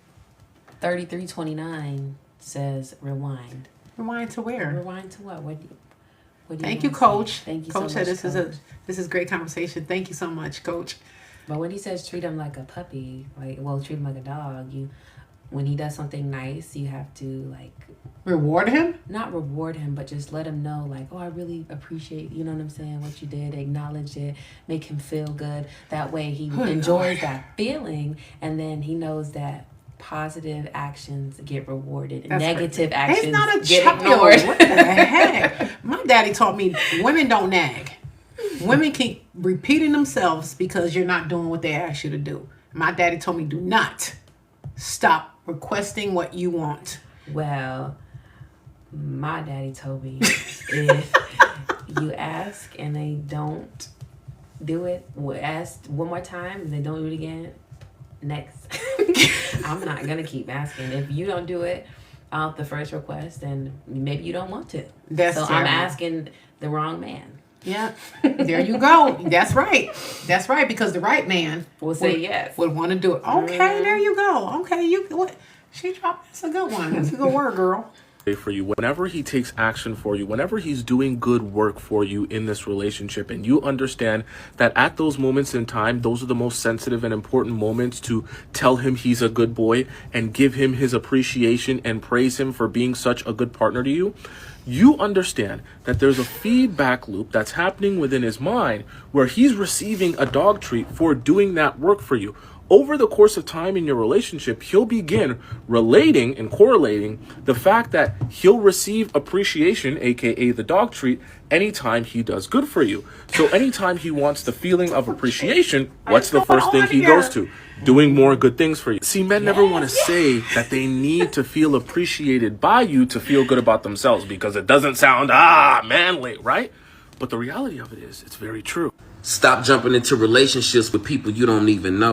3329 says rewind. Rewind to where? Rewind to what? What do Thank you, Coach. Thank you Coach so much, said this is great conversation. Thank you so much, Coach. But when he says treat him like a puppy, treat him like a dog, when he does something nice, you have to reward him? Not reward him, but just let him know oh, I really appreciate, you know what I'm saying, what you did, acknowledge it, make him feel good. That way he enjoys that feeling, and then he knows that positive actions get rewarded and negative actions get ignored. What the heck? My daddy taught me women don't nag. Women keep repeating themselves because you're not doing what they ask you to do. My daddy told me do not stop requesting what you want. Well, my daddy told me if you ask and they don't do it, ask one more time and they don't do it again, next. I'm not going to keep asking. If you don't do it out the first request, then maybe you don't want to. I'm asking the wrong man. Yeah, there you go. That's right. That's right, because the right man will say yes. Would want to do it. Okay, there you go. Okay, she dropped. That's a good one. That's a good word, girl. For you, whenever he takes action for you, whenever he's doing good work for you in this relationship, and you understand that at those moments in time, those are the most sensitive and important moments to tell him he's a good boy and give him his appreciation and praise him for being such a good partner to you, you understand that there's a feedback loop that's happening within his mind where he's receiving a dog treat for doing that work for you. Over the course of time in your relationship, he'll begin relating and correlating the fact that he'll receive appreciation, aka the dog treat, anytime he does good for you. So anytime he wants the feeling of appreciation, what's the first thing he goes to? Doing more good things for you. See, men never want to say that they need to feel appreciated by you to feel good about themselves because it doesn't sound manly, right? But the reality of it is, it's very true. Stop jumping into relationships with people you don't even know.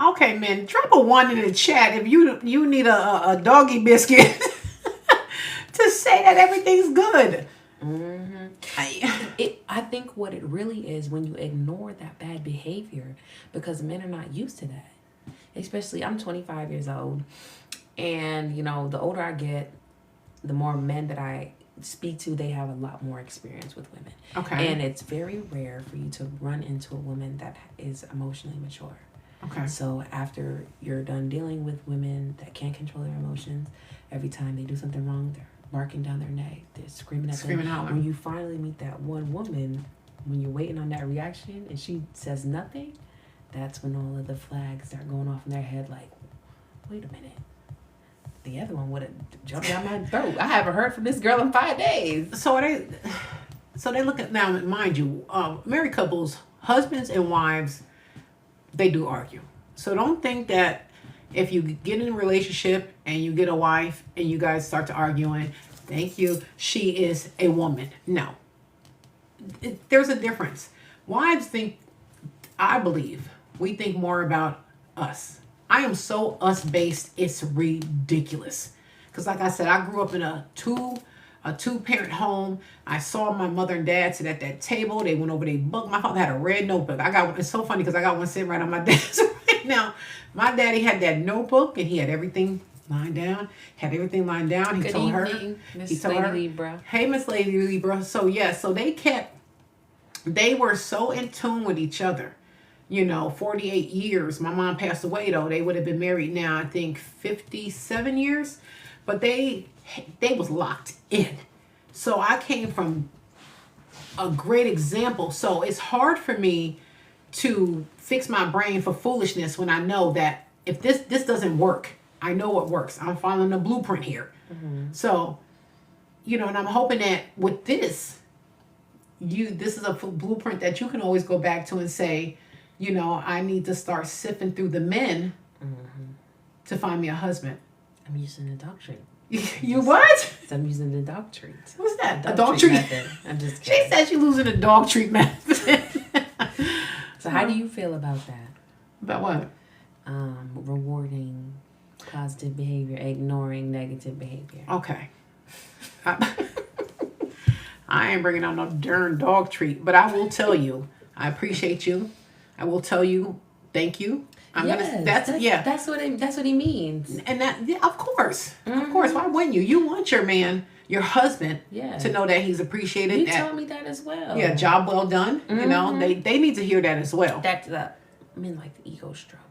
Okay, man, drop a 1 in the chat if you need a doggy biscuit to say that everything's good. I think what it really is when you ignore that bad behavior, because men are not used to that. Especially, I'm 25 years old, and the older I get, the more men that I speak to, they have a lot more experience with women. Okay. And it's very rare for you to run into a woman that is emotionally mature. Okay. So after you're done dealing with women that can't control their emotions, every time they do something wrong, they're barking down their neck, they're screaming at them. Out. When you finally meet that one woman, when you're waiting on that reaction and she says nothing, that's when all of the flags start going off in their head like, wait a minute. the other one would have jumped down my throat. I haven't heard from this girl in 5 days. So they look at, now, mind you, married couples, husbands and wives, they do argue. So don't think that if you get in a relationship and you get a wife and you guys start to arguing, thank you, she is a woman. No. There's a difference. Wives think, I believe, we think more about us. I am so us-based, it's ridiculous. Because like I said, I grew up in a two-parent home. I saw my mother and dad sit at that table. They went over their book. My father had a red notebook. It's so funny because I got one sitting right on my desk right now. My daddy had that notebook and he had everything lined down. He Good told evening, her. Miss Lady Libra. Hey, Miss Lady Libra. So so they were so in tune with each other. 48 years. My mom passed away though. They would have been married now, I think 57 years. But they was locked in. So I came from a great example. So it's hard for me to fix my brain for foolishness when I know that if this doesn't work, I know what works. I'm following the blueprint here. Mm-hmm. So, and I'm hoping that with this is a blueprint that you can always go back to and say, I need to start sifting through the men to find me a husband. I'm using the dog treat. You what? I'm using the dog treat. What's that? A dog treat method. I'm just kidding. She said she's losing a dog treat method. So how do you feel about that? About what? Rewarding positive behavior, ignoring negative behavior. Okay. I ain't bringing out no darn dog treat, but I will tell you, I appreciate you. I will tell you, thank you. That's what he means. And of course. Mm-hmm. Of course. Why wouldn't you? You want your man, your husband, to know that he's appreciated. You told me that as well. Yeah, job well done. Mm-hmm. They need to hear that as well. That's men like the ego stroke.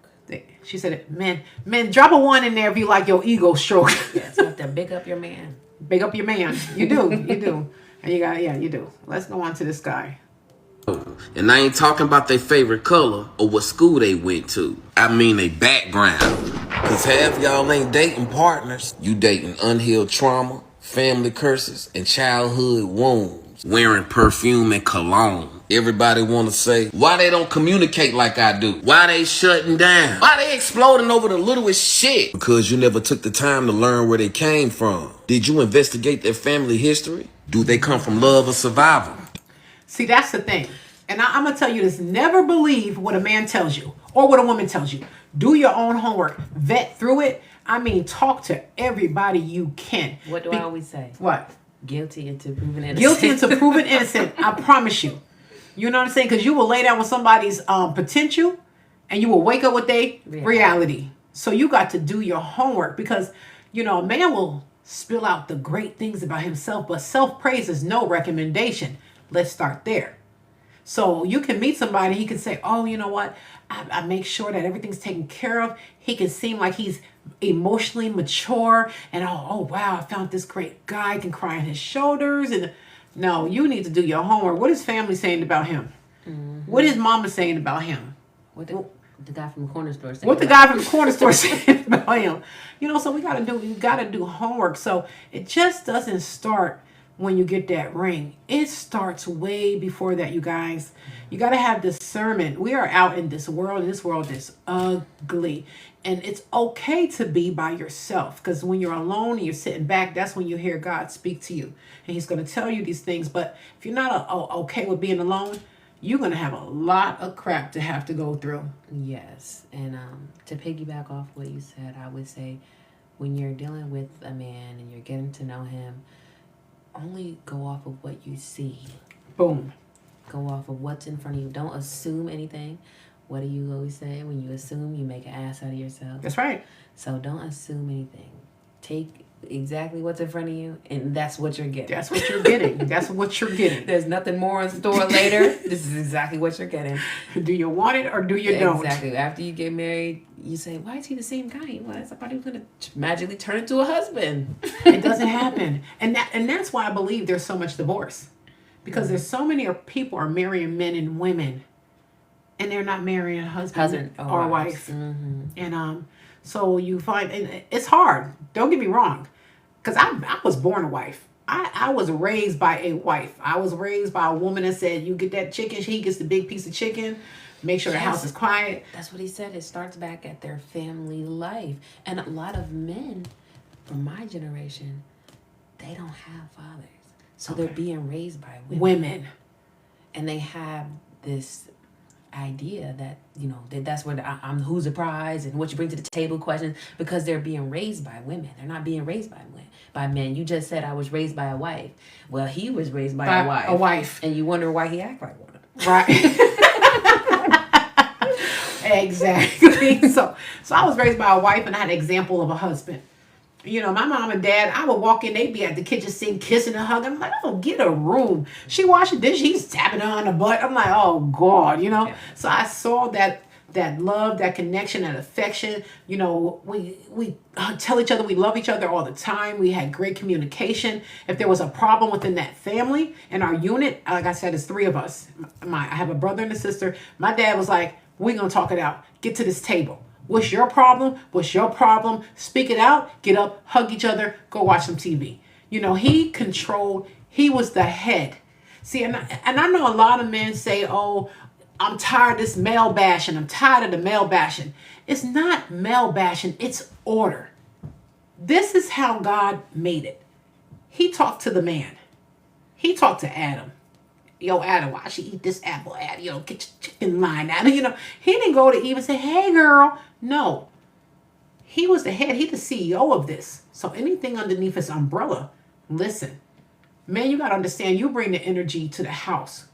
She said, men, drop a 1 in there if you like your ego stroke. Yes, you have to big up your man. Big up your man. You do. And you do. Let's go on to this guy. And I ain't talking about their favorite color or what school they went to. I mean their background. Cause half y'all ain't dating partners. You dating unhealed trauma, family curses, and childhood wounds. Wearing perfume and cologne. Everybody wanna say, why they don't communicate like I do? Why they shutting down? Why they exploding over the littlest shit? Because you never took the time to learn where they came from. Did you investigate their family history? Do they come from love or survival? See, that's the thing. And I'm going to tell you this. Never believe what a man tells you or what a woman tells you. Do your own homework. Vet through it. I mean, talk to everybody you can. What do I always say? What? Guilty until proven innocent. Guilty until proven innocent. I promise you. You know what I'm saying? Because you will lay down with somebody's potential and you will wake up with their reality. So you got to do your homework because, a man will spill out the great things about himself, but self-praise is no recommendation. Let's start there. So you can meet somebody, he can say, oh, you know what? I make sure that everything's taken care of. He can seem like he's emotionally mature and oh wow, I found this great guy, I can cry on his shoulders. And no, you need to do your homework. What is family saying about him? Mm-hmm. What is mama saying about him? What the guy from the corner store saying? What the guy from the corner store saying about him? So we gotta do homework. So it just doesn't start when you get that ring. It starts way before that, you guys. You got to have discernment. We are out in this world, and this world is ugly. And it's okay to be by yourself, because when you're alone and you're sitting back, that's when you hear God speak to you. And he's going to tell you these things. But if you're not okay with being alone, you're going to have a lot of crap to have to go through. Yes. And to piggyback off what you said, I would say when you're dealing with a man and you're getting to know him, only go off of what you see. Boom. Go off of what's in front of you. Don't assume anything. What do you always say? When you assume, you make an ass out of yourself. That's right. So don't assume anything. Take exactly what's in front of you, and that's what you're getting. That's what you're getting. That's what you're getting. There's nothing more in store later. This is exactly what you're getting. Do you want it or do you don't? Exactly. After you get married, you say, why is he the same guy he was? I thought he was going to magically turn into a husband. It doesn't happen. And that's why I believe there's so much divorce. Because there's so many people are marrying men and women, and they're not marrying a husband or wife. Mm-hmm. And So you find, and it's hard. Don't get me wrong, because I was born a wife. I was raised by a wife. I was raised by a woman that said, you get that chicken, he gets the big piece of chicken. Make sure the house is quiet. That's what he said. It starts back at their family life. And a lot of men from my generation, they don't have fathers. So they're being raised by women. And they have this idea that, you know, that's where I'm who's the prize and what you bring to the table questions, because they're being raised by women. They're not being raised by men. You just said I was raised by a wife. Well, he was raised by a wife. A wife. And you wonder why he act like one. Right. Exactly. So I was raised by a wife, and I had an example of a husband. You know, my mom and dad, I would walk in, they'd be at the kitchen sink, kissing and hugging. I'm like, oh, get a room. She washing dishes, he's tapping her on the butt. I'm like, oh God, you know. Yeah. So I saw that love, that connection, that affection. You know, we tell each other we love each other all the time. We had great communication. If there was a problem within that family and our unit, like I said, it's 3 of us. I have a brother and a sister. My dad was like, we're going to talk it out. Get to this table. What's your problem? What's your problem? Speak it out. Get up, hug each other, go watch some TV. You know, he controlled, he was the head. See, and I know a lot of men say, oh, I'm tired of this male bashing. I'm tired of the male bashing. It's not male bashing. It's order. This is how God made it. He talked to the man. He talked to Adam. Yo, Adam, why she eat this apple? Adam, you know, get your chicken line out. You know, he didn't go to Eve and say, hey, girl. No. He was the head. He's the CEO of this. So anything underneath his umbrella, listen. Man, you got to understand, you bring the energy to the house.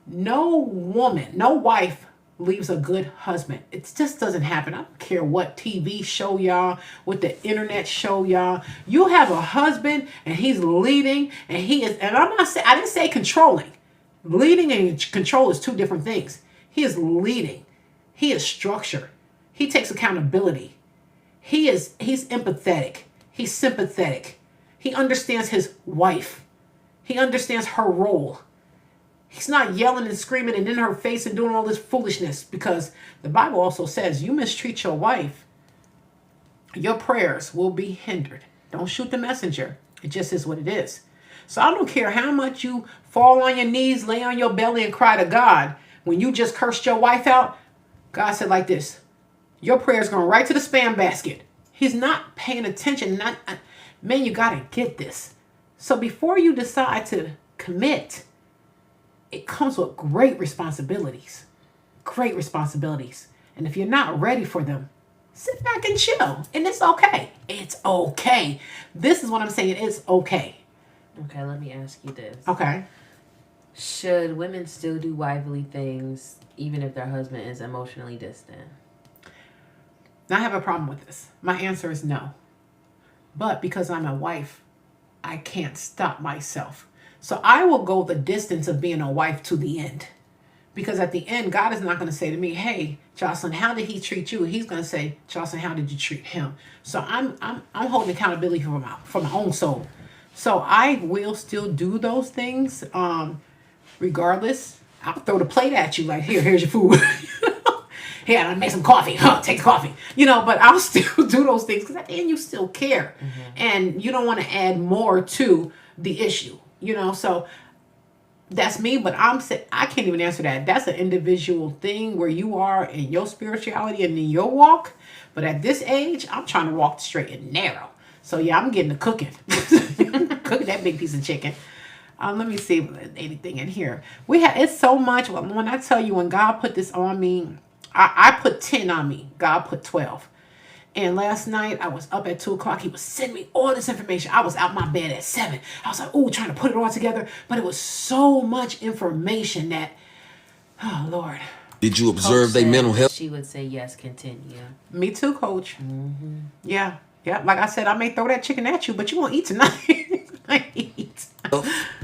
No woman, no wife leaves a good husband. It just doesn't happen. I don't care what TV show y'all, what the internet show y'all. You have a husband and he's leading, and he is, and I'm not saying, I didn't say controlling. Leading and control is 2 different things. He is leading. He is structure. He takes accountability. He's empathetic. He's sympathetic. He understands his wife. He understands her role. He's not yelling and screaming and in her face and doing all this foolishness, because the Bible also says you mistreat your wife, your prayers will be hindered. Don't shoot the messenger. It just is what it is. So I don't care how much you fall on your knees, lay on your belly, and cry to God. When you just cursed your wife out, God said like this, your prayer's going right to the spam basket. He's not paying attention. Man, you got to get this. So before you decide to commit, it comes with great responsibilities. Great responsibilities. And if you're not ready for them, sit back and chill. And it's okay. It's okay. This is what I'm saying. It's okay. Okay, let me ask you this. Okay. Should women still do wifely things even if their husband is emotionally distant? Now, I have a problem with this. My answer is no. But because I'm a wife, I can't stop myself. So I will go the distance of being a wife to the end. Because at the end, God is not going to say to me, hey, Jocelyn, how did he treat you? He's going to say, Jocelyn, how did you treat him? So I'm holding accountability for my own soul. So I will still do those things. Regardless, I'll throw the plate at you like, here's your food. Here, I make some coffee. Take the coffee. You know, but I'll still do those things because at the end you still care. Mm-hmm. And you don't want to add more to the issue. You know, so that's me, but I can't even answer that. That's an individual thing where you are in your spirituality and in your walk. But at this age, I'm trying to walk straight and narrow. So yeah, I'm getting to cooking. Cooking that big piece of chicken. Let me see if there's anything in here. It's so much. When I tell you, when God put this on me, I put 10 on me. God put 12. And last night I was up at 2:00. He was sending me all this information. I was out my bed at 7. I was like, trying to put it all together. But it was so much information that, oh Lord. Did you observe their mental health? She would say yes, continue. Me too, Coach. Mm-hmm. Yeah. Like I said, I may throw that chicken at you, but you won't eat tonight. I eat.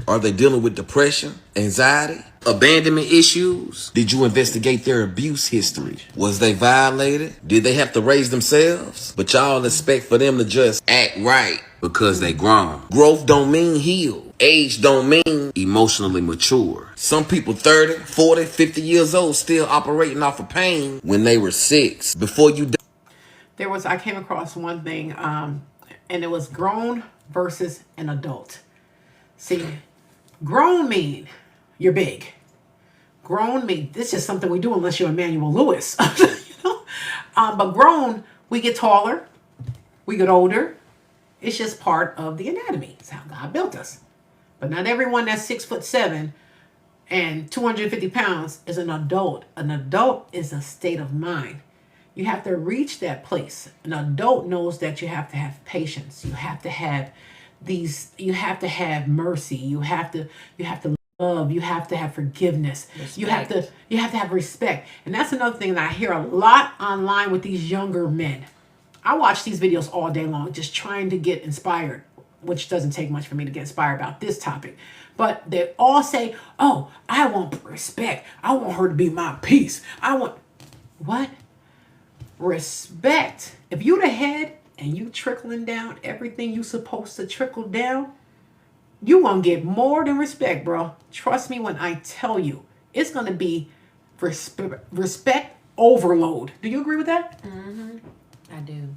Are they dealing with depression, anxiety, abandonment issues? Did you investigate their abuse history? Was they violated? Did they have to raise themselves? But y'all expect for them to just act right because they grown. Growth don't mean heal. Age don't mean emotionally mature. Some people 30, 40, 50 years old still operating off of pain when they were 6. Before you I came across one thing, and it was grown versus an adult. See, grown mean you're big. Grown mean this is just something we do unless you're Emmanuel Lewis. You know? But grown, we get taller, we get older. It's just part of the anatomy. It's how God built us. But not everyone that's 6'7" and 250 pounds is an adult. An adult is a state of mind. You have to reach that place. An adult knows that you have to have patience. You have to have you have to have mercy. You have to love. You have to have forgiveness. Respect. You have to have respect. And that's another thing that I hear a lot online with these younger men. I watch these videos all day long, just trying to get inspired, which doesn't take much for me to get inspired about this topic. But they all say, oh, I want respect. I want her to be my peace. I want what? Respect. If you the head and you trickling down everything you supposed to trickle down, you gonna get more than respect, bro. Trust me when I tell you, it's gonna be respect overload. Do you agree with that? Mm-hmm. I do.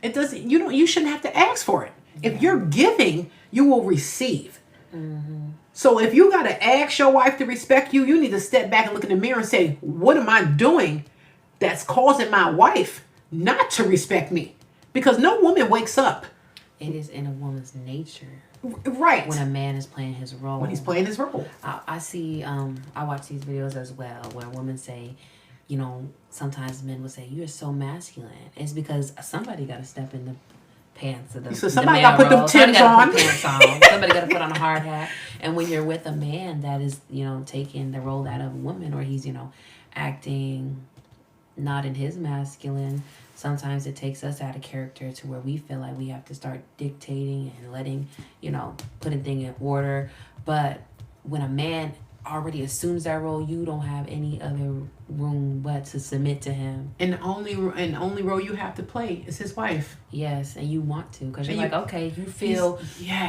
It doesn't. You shouldn't have to ask for it. Yeah. If you're giving, you will receive. Mm-hmm. So if you gotta ask your wife to respect you, you need to step back and look in the mirror and say, what am I doing that's causing my wife not to respect me? Because no woman wakes up. It is in a woman's nature. Right. When a man is playing his role. When he's playing his role. I see, I watch these videos as well where women say, you know, sometimes men will say, you're so masculine. It's because somebody got to step in the pants of the So somebody got to put them Timbs on. Somebody got to put on a hard hat. And when you're with a man that is, you know, taking the role out of a woman, or he's, you know, acting not in his masculine, sometimes it takes us out of character to where we feel like we have to start dictating and letting, you know, putting things in order. But when a man already assumes that role, you don't have any other room but to submit to him. And the only role you have to play is his wife. Yes, and you want to, because you're like, okay, you feel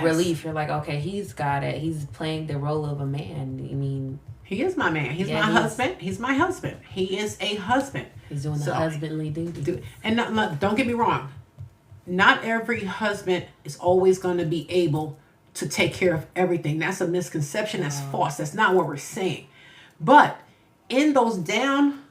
relief. You're like, okay, he's got it. He's playing the role of a man. I mean, he is my man. He's my husband. He's my husband. He is a husband. He's doing the husbandly duty. And don't get me wrong. Not every husband is always going to be able to take care of everything. That's a misconception. That's false. That's not what we're saying. But in those down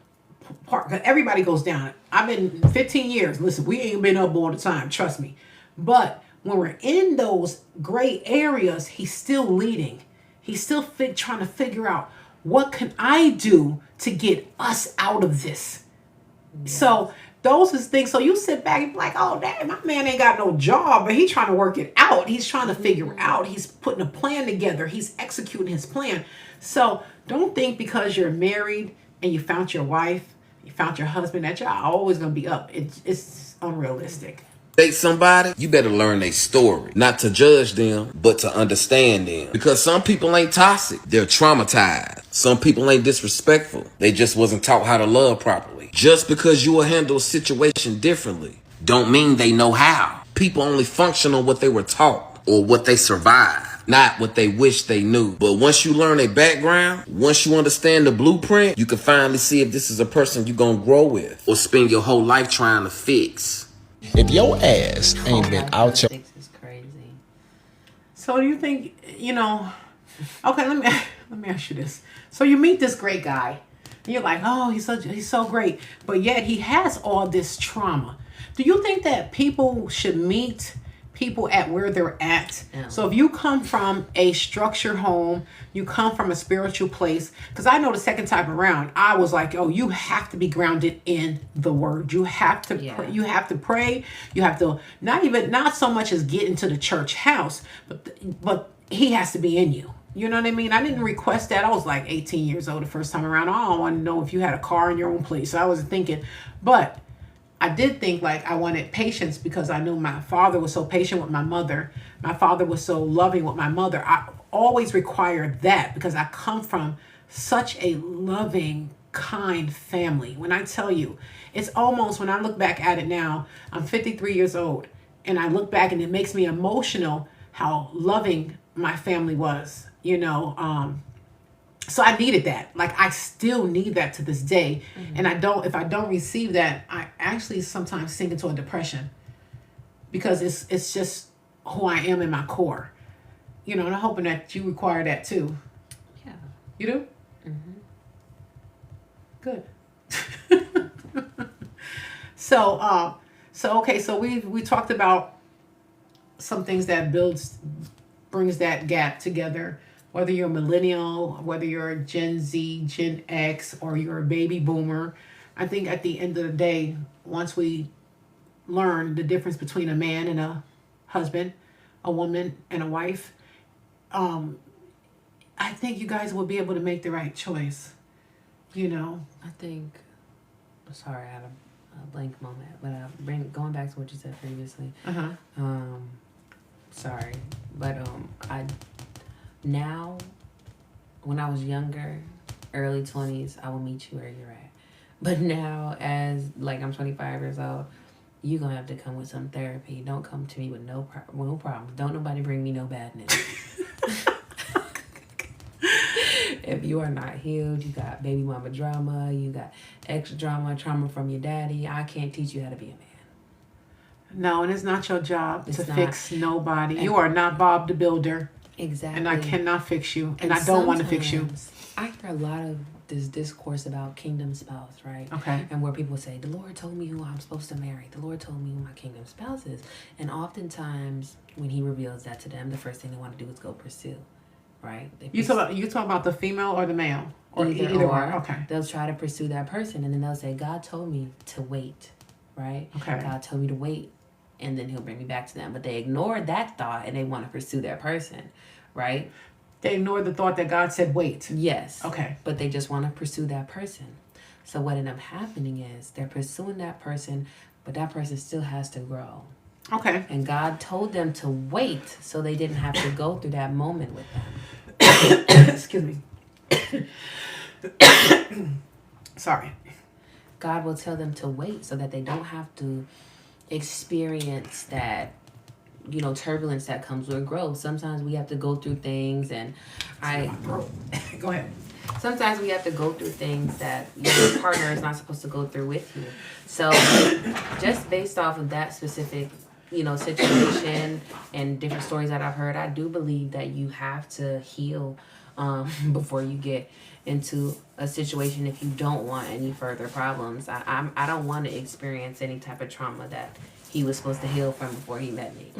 part, because everybody goes down. I've been 15 years. Listen, we ain't been up all the time. Trust me. But when we're in those gray areas, he's still leading. He's still trying to figure out, what can I do to get us out of this? Yes. So those is things. So you sit back and be like, oh, damn, my man ain't got no job, but he's trying to work it out. He's trying to figure out. He's putting a plan together. He's executing his plan. So don't think because you're married and you found your wife, you found your husband, that y'all always going to be up. It's unrealistic. Date somebody, you better learn their story. Not to judge them, but to understand them. Because some people ain't toxic. They're traumatized. Some people ain't disrespectful. They just wasn't taught how to love properly. Just because you will handle a situation differently don't mean they know how. People only function on what they were taught or what they survived, not what they wish they knew. But once you learn their background, once you understand the blueprint, you can finally see if this is a person you're gonna grow with or spend your whole life trying to fix. If your ass ain't been out your... Is crazy. So do you think, okay, let me ask you this. So you meet this great guy, and you're like, oh, he's so great, but yet he has all this trauma. Do you think that people should meet people at where they're at? Yeah. So if you come from a structured home, you come from a spiritual place, because I know the second time around, I was like, oh, you have to be grounded in the word. You have to pray. You have to pray. You have to not so much as get into the church house, but he has to be in you. You know what I mean? I didn't request that. I was like 18 years old the first time around. I don't want to know if you had a car in your own place. So I wasn't thinking, but I did think like I wanted patience because I knew my father was so patient with my mother. My father was so loving with my mother. I always required that because I come from such a loving, kind family. When I tell you, it's almost, when I look back at it now, I'm 53 years old, and I look back and it makes me emotional how loving my family was. So I needed that. Like, I still need that to this day. And if I don't receive that, I actually sometimes sink into a depression, because it's just who I am in my core. And I'm hoping that you require that too. Yeah. You do? Good. So okay, so we talked about some things that brings that gap together. Whether you're a millennial, whether you're a Gen Z, Gen X, or you're a baby boomer, I think at the end of the day, once we learn the difference between a man and a husband, a woman and a wife, I think you guys will be able to make the right choice. I think, sorry, I had a blank moment, but going back to what you said previously. Sorry, but now, when I was younger, early 20s, I will meet you where you're at. But now, as I'm 25 years old, you're gonna have to come with some therapy. Don't come to me with no problem. Don't nobody bring me no bad news. If you are not healed, you got baby mama drama, you got extra trauma from your daddy, I can't teach you how to be a man. No, and it's not your job to fix nobody. You are not Bob the Builder. Exactly. And I cannot fix you. And I don't want to fix you. I hear a lot of this discourse about kingdom spouse, right? Okay. And where people say, the Lord told me who I'm supposed to marry. The Lord told me who my kingdom spouse is. And oftentimes, when he reveals that to them, the first thing they want to do is go pursue, right? You talk about the female or the male? Or either or. Okay. They'll try to pursue that person, and then they'll say, God told me to wait, right? Okay. God told me to wait, and then he'll bring me back to them. But they ignore that thought, and they want to pursue that person, right? They ignore the thought that God said wait. Yes. Okay. But they just want to pursue that person. So what ended up happening is they're pursuing that person, but that person still has to grow. Okay. And God told them to wait so they didn't have to go through that moment with them. Excuse me. Sorry. God will tell them to wait so that they don't have to experience that, turbulence that comes with growth. Sometimes we have to go through things, and Go ahead. Sometimes we have to go through things that your partner is not supposed to go through with you. So just based off of that specific, situation and different stories that I've heard, I do believe that you have to heal before you get into a situation if you don't want any further problems. I don't want to experience any type of trauma that he was supposed to heal from before he met me.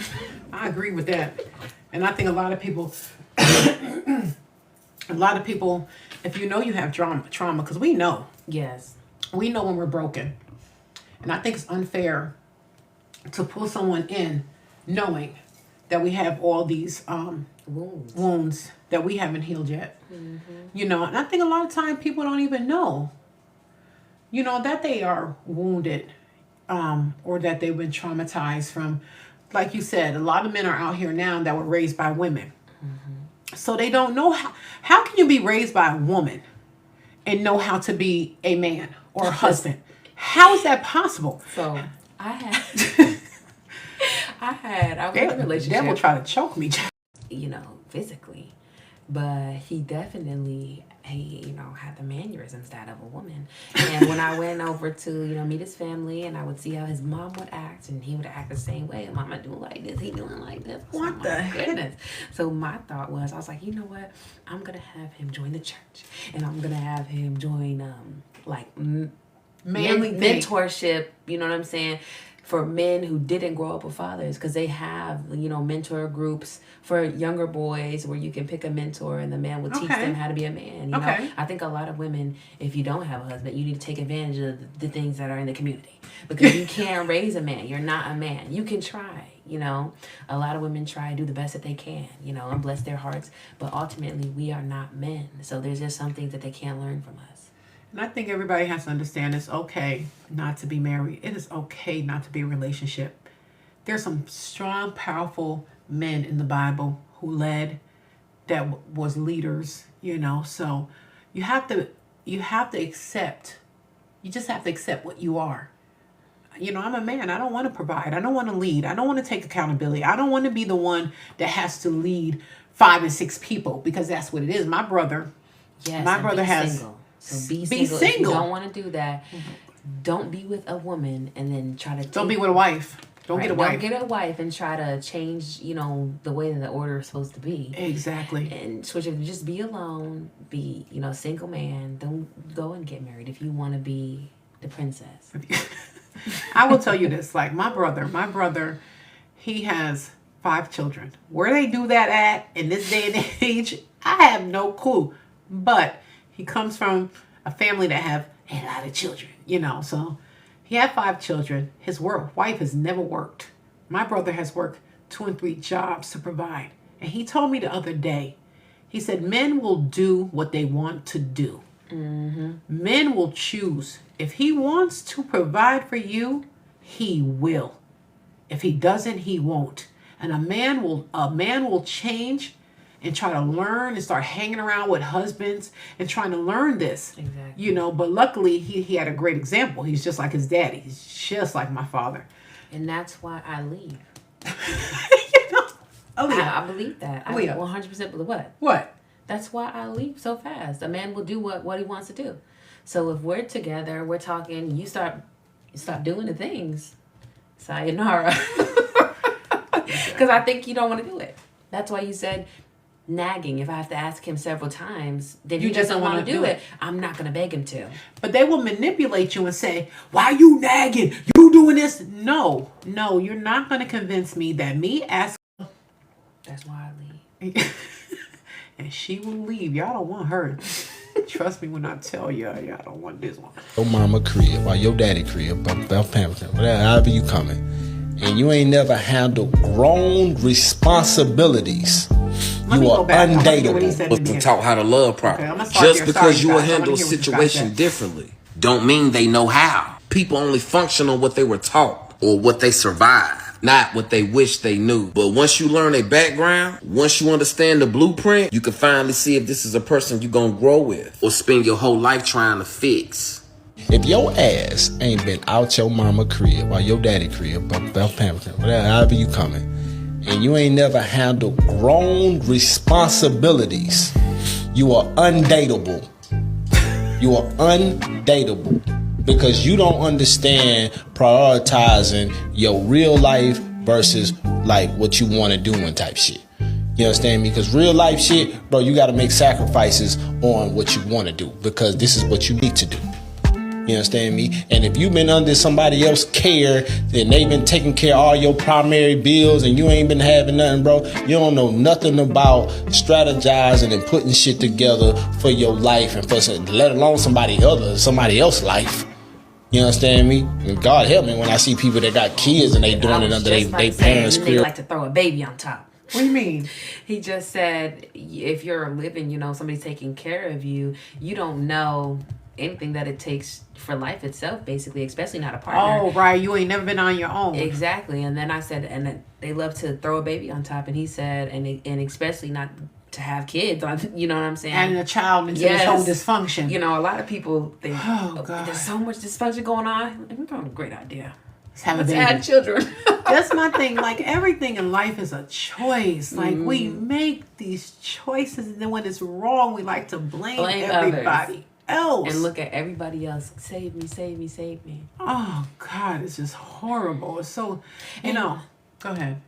I agree with that. And I think a lot of people, if you know you have trauma, because we know. Yes. We know when we're broken. And I think it's unfair to pull someone in knowing that we have all these wounds that we haven't healed yet. Mm-hmm. And I think a lot of times people don't even know, that they are wounded or that they've been traumatized from, like you said, a lot of men are out here now that were raised by women. Mm-hmm. So they don't know how can you be raised by a woman and know how to be a man or a husband? How is that possible? So I was in a relationship. Devil try to choke me. Physically. But he definitely, had the mannerisms that of a woman. And when I went over to, meet his family, and I would see how his mom would act, and he would act the same way. Mama doing like this, he doing like this. What the heck? So my thought was, I was like, you know what? I'm going to have him join the church. And I'm going to have him join, mentorship, you know what I'm saying? For men who didn't grow up with fathers, because they have, mentor groups for younger boys where you can pick a mentor and the man will teach them how to be a man. I think a lot of women, if you don't have a husband, you need to take advantage of the things that are in the community, because you can't raise a man. You're not a man. You can try, a lot of women try, do the best that they can, and bless their hearts. But ultimately, we are not men. So there's just some things that they can't learn from us. And I think everybody has to understand it's okay not to be married. It is okay not to be in a relationship. There's some strong, powerful men in the Bible who led, that was leaders, So you have to accept. You just have to accept what you are. I'm a man. I don't want to provide. I don't want to lead. I don't want to take accountability. I don't want to be the one that has to lead 5 and 6 people, because that's what it is. My brother, Yes, My and brother be has. single. So be Be single. If you single. don't want to do that, don't be with a woman and then try to. Don't be with a wife. Don't get a wife. Don't get a wife and try to change, the way that the order is supposed to be. Exactly. And switch it. Just be alone. Be, single man. Don't go and get married if you want to be the princess. I will tell you this. Like my brother, he has 5 children. Where they do that at in this day and age, I have no clue. But he comes from a family that have a lot of children, so he had 5 children. His wife has never worked. My brother has worked 2 and 3 jobs to provide. And he told me the other day, he said, men will do what they want to do. Mm-hmm. Men will choose. If he wants to provide for you, he will. If he doesn't, he won't. And a man will change and try to learn and start hanging around with husbands and trying to learn this. Exactly. But luckily he had a great example. He's just like his daddy. He's just like my father. And that's why I leave. Aaliyah. I believe that. Aaliyah. I 100% believe what? What? That's why I leave so fast. A man will do what he wants to do. So if we're together, we're talking, you stop doing the things, sayonara. Because I think you don't want to do it. That's why you said nagging. If I have to ask him several times, then You he just doesn't don't want to wanna do do it. I'm not going to beg him to. But they will manipulate you and say, why you nagging? You doing this? No, you're not going to convince me that me asking. That's why I leave. And she will leave. Y'all don't want her. Trust me when I tell y'all don't want this one. Your mama crib or your daddy crib, Bell Pamperton, whatever, however you coming, and you ain't never handled grown responsibilities. You are undateable. Wasn't taught how to love properly. Just because you will handle a situation differently, don't mean they know how. People only function on what they were taught or what they survived, not what they wish they knew. But once you learn their background, once you understand the blueprint, you can finally see if this is a person you're gonna grow with or spend your whole life trying to fix. If your ass ain't been out your mama crib or your daddy crib, Bell Pamperton, whatever, however you coming, and you ain't never handled grown responsibilities, you are undateable. You are undateable because you don't understand prioritizing your real life versus like what you want to do and type shit. You understand me? Because real life shit, bro, you got to make sacrifices on what you want to do because this is what you need to do. You understand me? And if you've been under somebody else's care, then they've been taking care of all your primary bills and you ain't been having nothing, bro. You don't know nothing about strategizing and putting shit together for your life and for let alone somebody else's life. You understand me? And God help me when I see people that got kids and they doing it under their parents' care. They like to throw a baby on top. What do you mean? He just said if you're living, somebody's taking care of you, you don't know anything that it takes for life itself, basically, especially not a partner. Oh, right. You ain't never been on your own. Exactly. And then I said, and they love to throw a baby on top. And he said, and especially not to have kids on, you know what I'm saying? And a child into this whole dysfunction. A lot of people think, God. There's so much dysfunction going on. We're doing a great idea. Let's have children. That's my thing. Like, everything in life is a choice. Like, we make these choices, and then when it's wrong, we like to blame everybody else. And look at everybody else. Save me, save me, save me. Oh, God, it's just horrible. It's so, go ahead.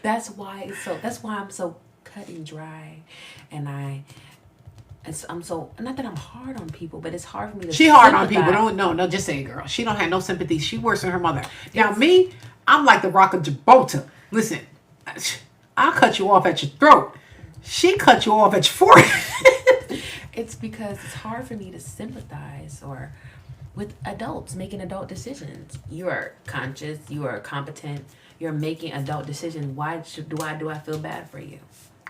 That's why I'm so cut and dry. And I'm so, not that I'm hard on people, but it's hard for me to She hard on people. No, just say it, girl. She don't have no sympathy. She worse than her mother. Now, me, I'm like the Rock of Gibraltar. Listen, I'll cut you off at your throat. She cut you off at your forehead. It's because it's hard for me to sympathize with adults making adult decisions. You are conscious. You are competent. You're making adult decisions. Why do I feel bad for you?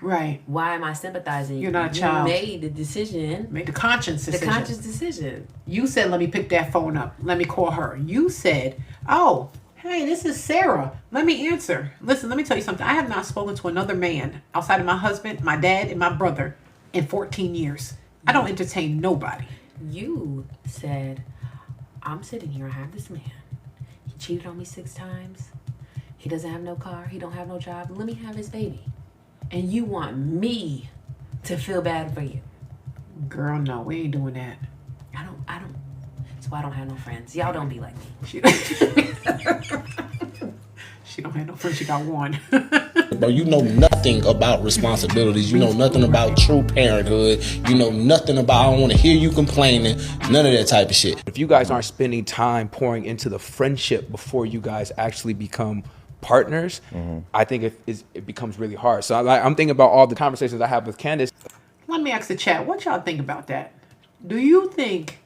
Right. Why am I sympathizing? You're not a child. You made the decision. Made the conscious decision. The conscious decision. You said, let me pick that phone up. Let me call her. You said, oh, hey, this is Sarah. Let me answer. Listen, let me tell you something. I have not spoken to another man outside of my husband, my dad, and my brother in 14 years. I don't entertain nobody. You said, I'm sitting here. I have this man. He cheated on me 6 times. He doesn't have no car. He don't have no job. Let me have his baby. And you want me to feel bad for you. Girl, no, we ain't doing that. I don't. That's why I don't have no friends. Y'all don't be like me. She don't have no friends. She got one. Bro, you know nothing about responsibilities. You know nothing about true parenthood. You know nothing about, I don't want to hear you complaining. None of that type of shit. If you guys aren't spending time pouring into the friendship before you guys actually become partners, I think it becomes really hard. So I'm thinking about all the conversations I have with Candace. Let me ask the chat, what y'all think about that? Do you think,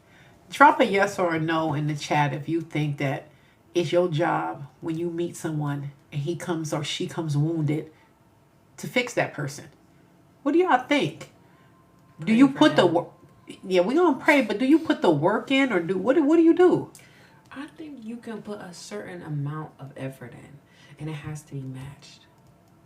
drop a yes or a no in the chat if you think that it's your job when you meet someone and he comes or she comes wounded to fix that person. What do y'all think? Do you put the work? Yeah, we're gonna pray, but do you put the work in, or what do you do? I think you can put a certain amount of effort in, and it has to be matched.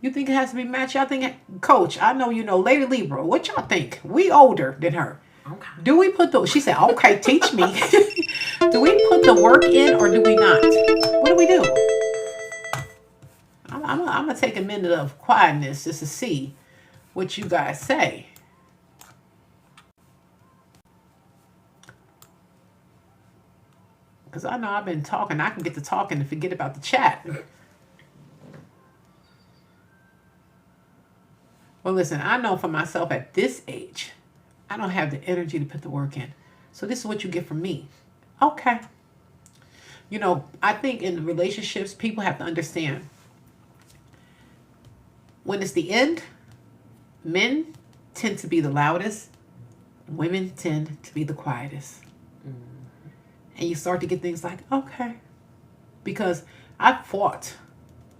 You think it has to be matched? Y'all think, Coach, I know you know, Lady Libra, what y'all think? We older than her. Okay. Do we put the, she said, okay, teach me. Do we put the work in or do we not? What do we do? I'm going to take a minute of quietness just to see what you guys say. Because I know I've been talking. I can get to talking and forget about the chat. Well, listen, I know for myself at this age, I don't have the energy to put the work in. So this is what you get from me. Okay. You know, I think in relationships, people have to understand when it's the end, men tend to be the loudest, women tend to be the quietest. And you start to get things like, okay. Because I've fought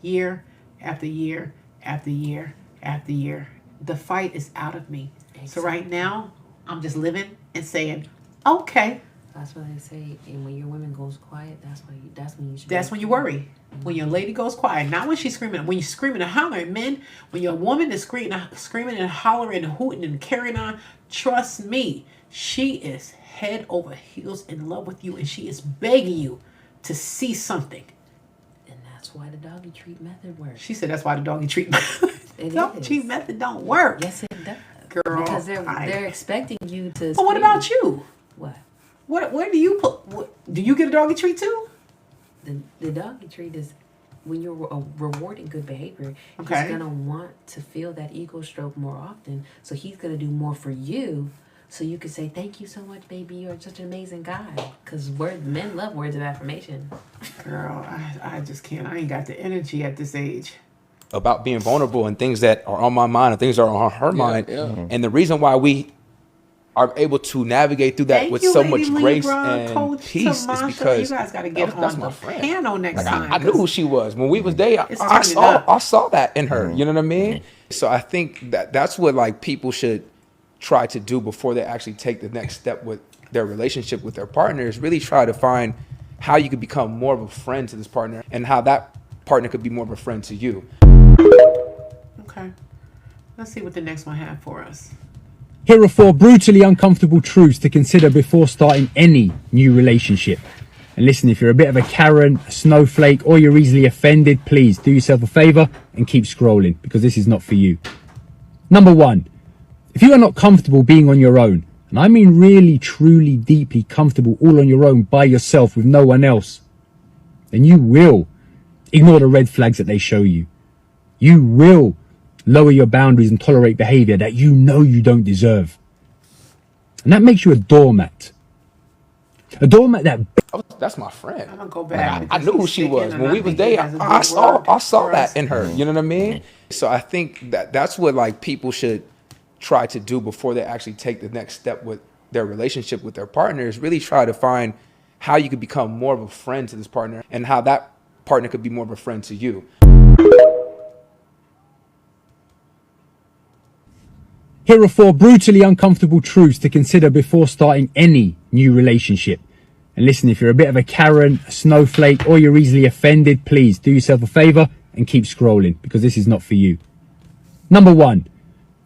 year after year after year after year. The fight is out of me. Exactly. So right now, I'm just living and saying, okay. That's what they say. And when your woman goes quiet, that's when you should. That's when you worry. When your lady goes quiet, not when she's screaming. When you're screaming and hollering, men. When your woman is screaming and hollering and hooting and carrying on, trust me, she is head over heels in love with you, and she is begging you to see something. And that's why the doggy treat method works. She said that's why the doggy treat method. Doggy treat method don't work. Yes, it does. Girl, because they're expecting you to. But what about you? What? Where do you put? Do you get a doggy treat too? The doggy treat is when you're rewarding good behavior. Okay. He's gonna want to feel that ego stroke more often, so he's gonna do more for you. So you can say, thank you so much, baby. You're such an amazing guy. Because men love words of affirmation. Girl, I just can't. I ain't got the energy at this age. About being vulnerable and things that are on my mind and things that are on her mind. Yeah. And the reason why we are able to navigate through that with so much grace and peace is because you guys got to get on the piano next time. I knew who she was. When we was there, I saw that in her. You know what I mean? So I think that's what like people should try to do before they actually take the next step with their relationship with their partner, is really try to find how you could become more of a friend to this partner and how that partner could be more of a friend to you. Okay. Let's see what the next one had for us. Here are 4 brutally uncomfortable truths to consider before starting any new relationship. And listen, if you're a bit of a Karen, a snowflake, or you're easily offended, please do yourself a favor and keep scrolling, because this is not for you. Number 1. If you are not comfortable being on your own, and I mean really, truly, deeply comfortable all on your own by yourself with no one else, then you will ignore the red flags that they show you. You will lower your boundaries and tolerate behavior that you know you don't deserve. And that makes you a doormat. A doormat that... That's my friend. I'm gonna go back. Like, I knew who she was. When we was there, I saw that in her. You know what I mean? So I think that's what like people should try to do before they actually take the next step with their relationship with their partner, is really try to find how you could become more of a friend to this partner and how that partner could be more of a friend to you. Here are 4 brutally uncomfortable truths to consider before starting any new relationship. And listen, if you're a bit of a Karen, a snowflake, or you're easily offended, please do yourself a favor and keep scrolling, because this is not for you. Number 1.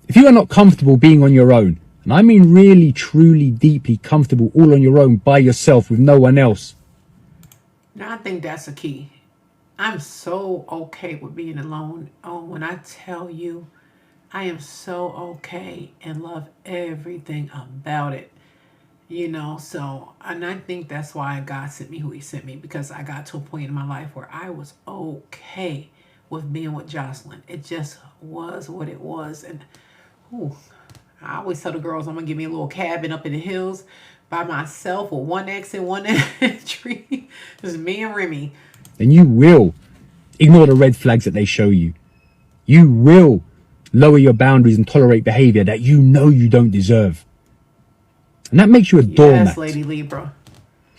If you are not comfortable being on your own, and I mean really, truly, deeply comfortable all on your own by yourself with no one else. Now, I think that's a key. I'm so okay with being alone. Oh, when I tell you, I am so okay and love everything about it. So, and I think that's why God sent me who he sent me, because I got to a point in my life where I was okay with being with Jocelyn. It just was what it was. And I always tell the girls I'm gonna give me a little cabin up in the hills by myself with one exit, one entry. Just me and Remy. Then you will ignore the red flags that they show you. You will lower your boundaries and tolerate behavior that you know you don't deserve. And that makes you a doormat. Yes, Lady Libra.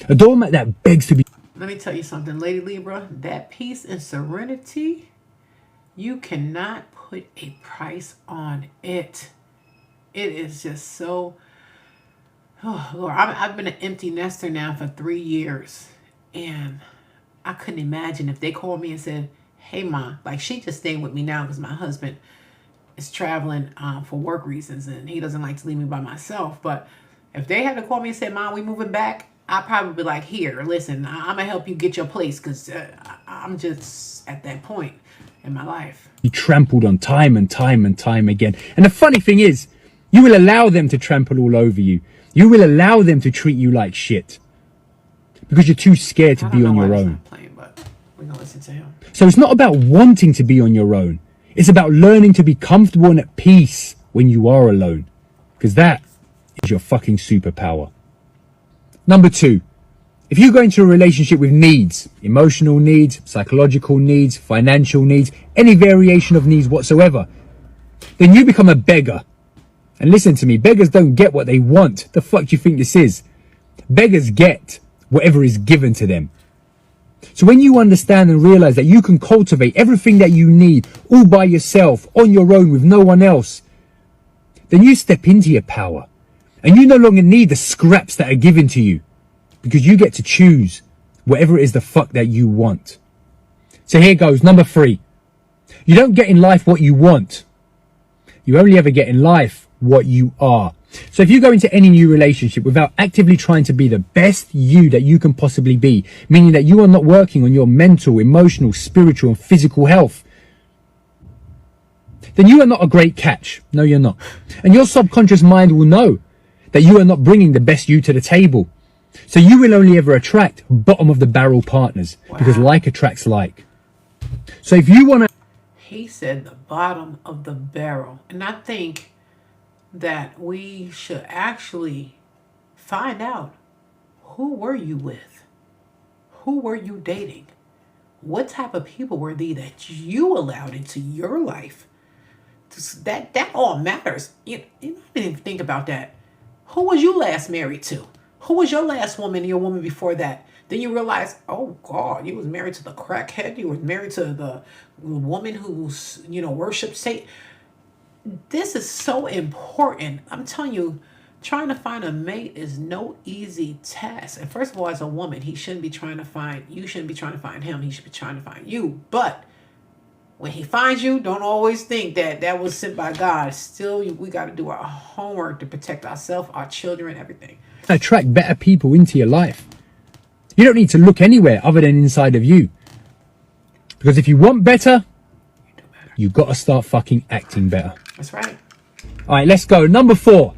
A doormat that begs to be. Let me tell you something, Lady Libra. That peace and serenity, you cannot put a price on it. It is just so. Oh, Lord, I've been an empty nester now for 3 years. And I couldn't imagine if they called me and said, hey, Ma, like she just staying with me now because my husband is traveling for work reasons and he doesn't like to leave me by myself. But if they had to call me and say, Mom, we moving back, I'd probably be like, here, listen, I'm going to help you get your place, because I'm just at that point in my life. You trampled on time and time and time again. And the funny thing is, you will allow them to trample all over you. You will allow them to treat you like shit because you're too scared to be on your own. Playing, but we're going to listen to him. So it's not about wanting to be on your own. It's about learning to be comfortable and at peace when you are alone, because that is your fucking superpower. Number 2, if you go into a relationship with needs, emotional needs, psychological needs, financial needs, any variation of needs whatsoever, then you become a beggar. And listen to me, beggars don't get what they want. The fuck do you think this is? Beggars get whatever is given to them. So when you understand and realize that you can cultivate everything that you need all by yourself, on your own, with no one else, then you step into your power. And you no longer need the scraps that are given to you, because you get to choose whatever it is the fuck that you want. So here goes, number 3. You don't get in life what you want. You only ever get in life what you are. So if you go into any new relationship without actively trying to be the best you that you can possibly be, meaning that you are not working on your mental, emotional, spiritual and physical health, then you are not a great catch. No, you're not. And your subconscious mind will know that you are not bringing the best you to the table. So you will only ever attract bottom of the barrel partners, because like attracts like. So if you want to... He said the bottom of the barrel. And I think that we should actually find out, who were you with? Who were you dating? What type of people were they that you allowed into your life? That all matters. You didn't even think about that. Who was you last married to? Who was your last woman and your woman before that? Then you realize, oh God, you was married to the crackhead. You was married to the woman who's, worshipped Satan. This is so important. I'm telling you, trying to find a mate is no easy task. And first of all, as a woman, you shouldn't be trying to find him. He should be trying to find you. But when he finds you, don't always think that was sent by God. Still, we got to do our homework to protect ourselves, our children, everything. Attract better people into your life. You don't need to look anywhere other than inside of you. Because if you want better, you've got to start fucking acting better. That's right. All right, let's go. Number 4.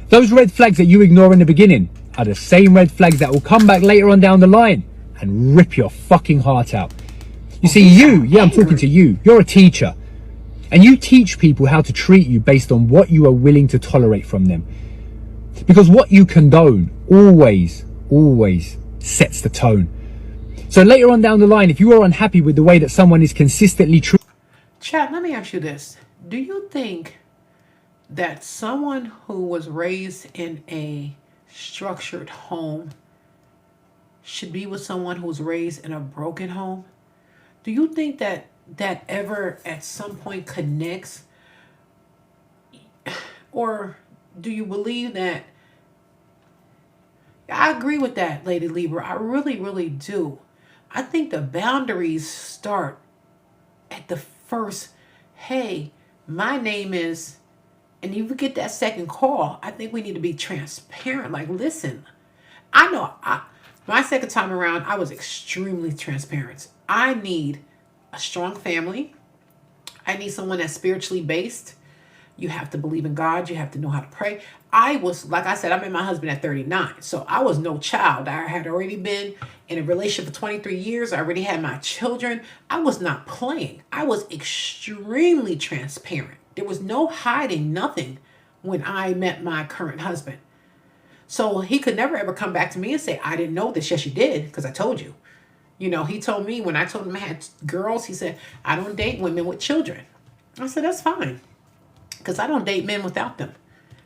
Those red flags that you ignore in the beginning are the same red flags that will come back later on down the line and rip your fucking heart out. You see, I'm talking to you. You're a teacher. And you teach people how to treat you based on what you are willing to tolerate from them. Because what you condone always sets the tone. So later on down the line, if you are unhappy with the way that someone is consistently treated... Chad, let me ask you this. Do you think that someone who was raised in a structured home should be with someone who was raised in a broken home? Do you think that ever at some point connects? Or do you believe that? I agree with that, Lady Libra. I really, really do. I think the boundaries start at the first, hey, my name is, and you get that second call, I think we need to be transparent. Like, listen, I know my second time around, I was extremely transparent. I need a strong family. I need someone that's spiritually based. You have to believe in God. You have to know how to pray. I was, like I said, I met my husband at 39. So I was no child. I had already been in a relationship for 23 years. I already had my children. I was not playing. I was extremely transparent. There was no hiding nothing when I met my current husband. So he could never ever come back to me and say, I didn't know this. Yes, you did, because I told you. You know, he told me when I told him I had girls, he said, I don't date women with children. I said, that's fine. Because I don't date men without them.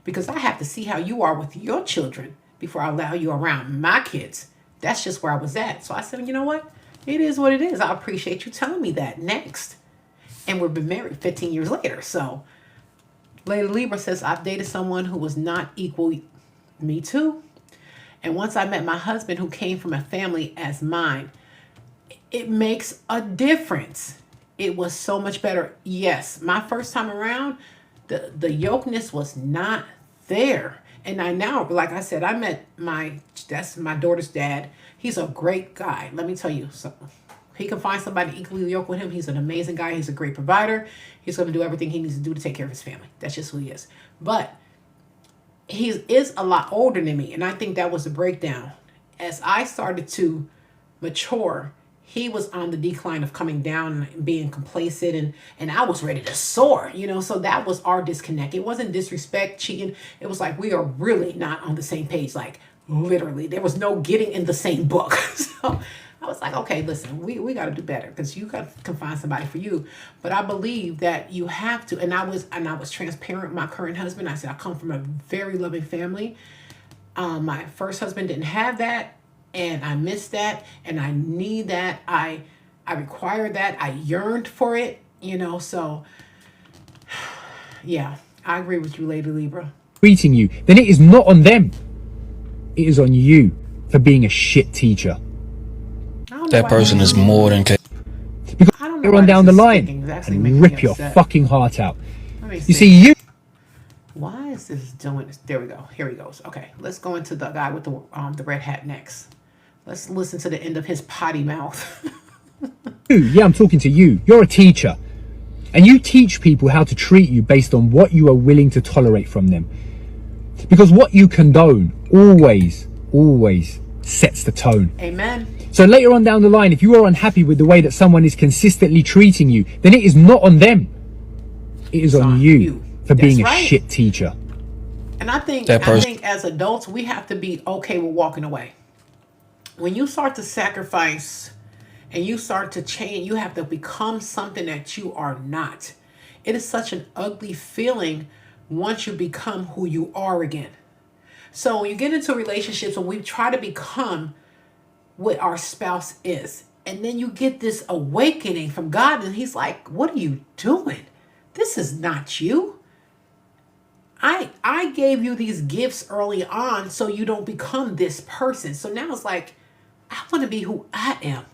Because I have to see how you are with your children before I allow you around my kids. That's just where I was at. So I said, you know what? It is what it is. I appreciate you telling me that. Next. And we've been married 15 years later. So Lady Libra says, I've dated someone who was not equal. Me too. And once I met my husband who came from a family as mine, it makes a difference. It was so much better. Yes, my first time around, the yokeness was not there. And I now, like I said, I met that's my daughter's dad. He's a great guy. Let me tell you something. He can find somebody equally yoked with him. He's an amazing guy. He's a great provider. He's going to do everything he needs to do to take care of his family. That's just who he is. But he is a lot older than me. And I think that was the breakdown. As I started to mature, he was on the decline of coming down and being complacent, and I was ready to soar, you know. So that was our disconnect. It wasn't disrespect, cheating. It was like we are really not on the same page. Like literally, there was no getting in the same book. So I was like, okay, listen, we got to do better, because you can find somebody for you. But I believe that you have to, and I was transparent with my current husband. I said I come from a very loving family. My first husband didn't have that. And I miss that, and I need that. I require that. I yearned for it, you know. So, yeah, I agree with you, Lady Libra. Treating you, then it is not on them. It is on you for being a shit teacher. That person is more than capable. Because they run down the line and rip your fucking heart out. You see, you. Why is this doing this? There we go. Here he goes. Okay, let's go into the guy with the red hat next. Let's listen to the end of his potty mouth. Yeah, I'm talking to you. You're a teacher. And you teach people how to treat you based on what you are willing to tolerate from them. Because what you condone always sets the tone. Amen. So later on down the line, if you are unhappy with the way that someone is consistently treating you, then it is not on them. It is on you for being a shit teacher. And I think as adults, we have to be okay with walking away. When you start to sacrifice and you start to change, you have to become something that you are not. It is such an ugly feeling once you become who you are again. So when you get into relationships and we try to become what our spouse is, and then you get this awakening from God, and he's like, what are you doing? This is not you. I gave you these gifts early on so you don't become this person. So now it's like, I want to be who I am.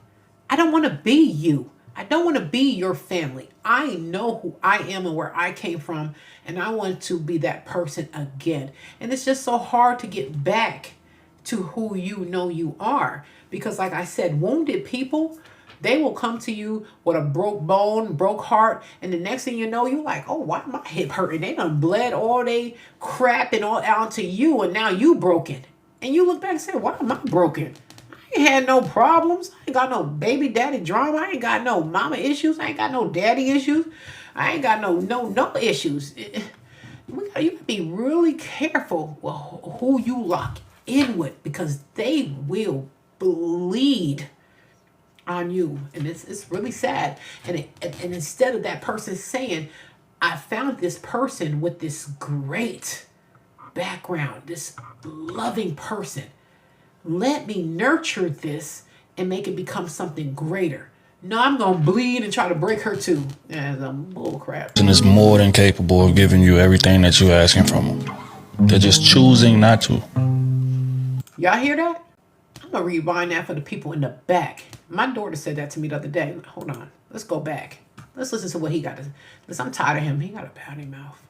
I don't want to be you. I don't want to be your family. I know who I am and where I came from, and I want to be that person again. And it's just so hard to get back to who you know you are. Because like I said, wounded people, they will come to you with a broke bone, broke heart, and the next thing you know, you're like, oh, why my hip hurting? They done bled all they crap and all out to you, and now you broken. And you look back and say, why am I broken? I ain't had no problems. I ain't got no baby daddy drama. I ain't got no mama issues. I ain't got no daddy issues. I ain't got no issues. You gotta be really careful with who you lock in with, because they will bleed on you, and it's really sad. And instead of that person saying, I found this person with this great background, this loving person, let me nurture this and make it become something greater. No, I'm gonna bleed and try to break her too. That's bull crap. And is more than capable of giving you everything that you're asking from them. They're just choosing not to. Y'all hear that? I'm gonna rewind that for the people in the back. My daughter said that to me the other day. Hold on, let's go back. Let's listen to what he got to. Listen, I'm tired of him. He got a pouty mouth.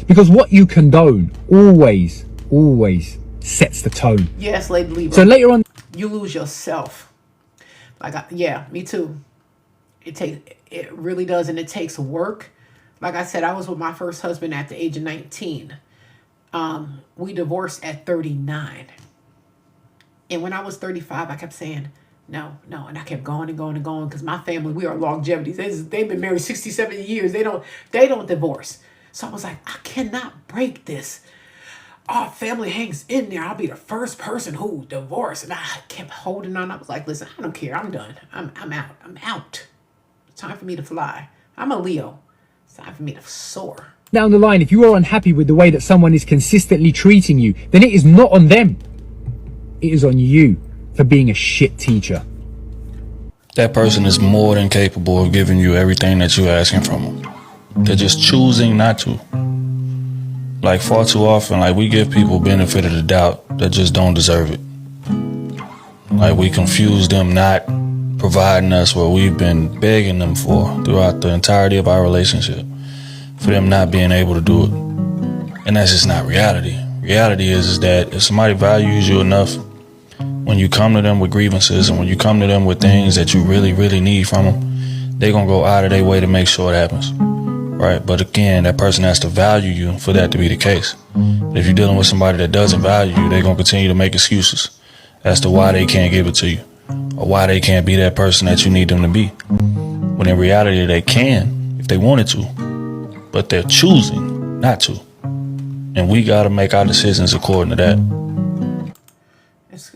Because what you condone always sets the tone. Yes, Lady Libra. So later on, you lose yourself. Yeah, me too. It really does, and it takes work. Like I said, I was with my first husband at the age of 19. We divorced at 39. And when I was 35, I kept saying, no. And I kept going and going and going because my family, we are longevity. They've been married 60, 70 years. They don't divorce. So I was like, I cannot break this. Our family hangs in there. I'll be the first person who divorced. And I kept holding on. I was like, listen, I don't care. I'm done. I'm out. I'm out. It's time for me to fly. I'm a Leo. It's time for me to soar. Down the line, if you are unhappy with the way that someone is consistently treating you, then it is not on them. It is on you for being a shit teacher. That person is more than capable of giving you everything that you're asking from them. They're just choosing not to. Like far too often, like we give people benefit of the doubt that just don't deserve it. Like we confuse them not providing us what we've been begging them for throughout the entirety of our relationship, for them not being able to do it. And that's just not reality. Reality is that if somebody values you enough, when you come to them with grievances and when you come to them with things that you really, really need from them, they're going to go out of their way to make sure it happens. Right? But again, that person has to value you for that to be the case. If you're dealing with somebody that doesn't value you, they're going to continue to make excuses as to why they can't give it to you or why they can't be that person that you need them to be. When in reality, they can if they wanted to, but they're choosing not to. And we got to make our decisions according to that.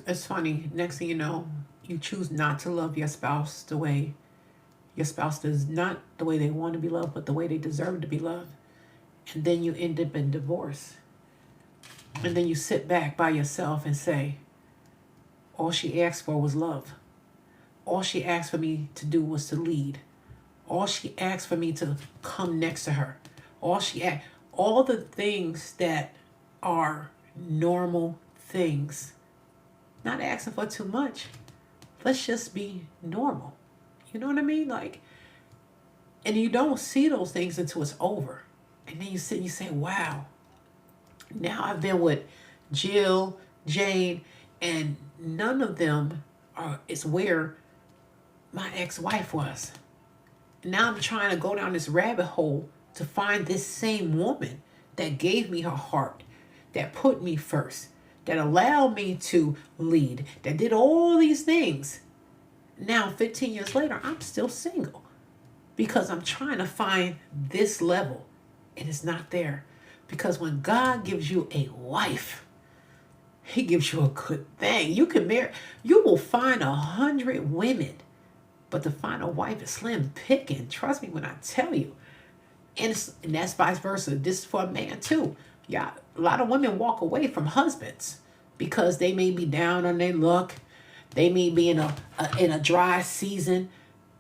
It's funny. Next thing you know, you choose not to love your spouse the way your spouse does, not the way they want to be loved, but the way they deserve to be loved. And then you end up in divorce. And then you sit back by yourself and say, all she asked for was love. All she asked for me to do was to lead. All she asked for me to come next to her. All the things that are normal things. Not asking for too much. Let's just be normal. You know what I mean? Like, and you don't see those things until it's over. And then you sit and you say, wow, now I've been with Jill, Jane, and none of them is where my ex-wife was. And now I'm trying to go down this rabbit hole to find this same woman that gave me her heart, that put me first, that allowed me to lead, that did all these things. Now, 15 years later, I'm still single because I'm trying to find this level and it's not there. Because when God gives you a wife, he gives you a good thing. You can marry, you will find 100 women, but to find a wife is slim picking. Trust me when I tell you. And that's vice versa. This is for a man too. Yeah, a lot of women walk away from husbands because they may be down on their luck. They may be in a dry season,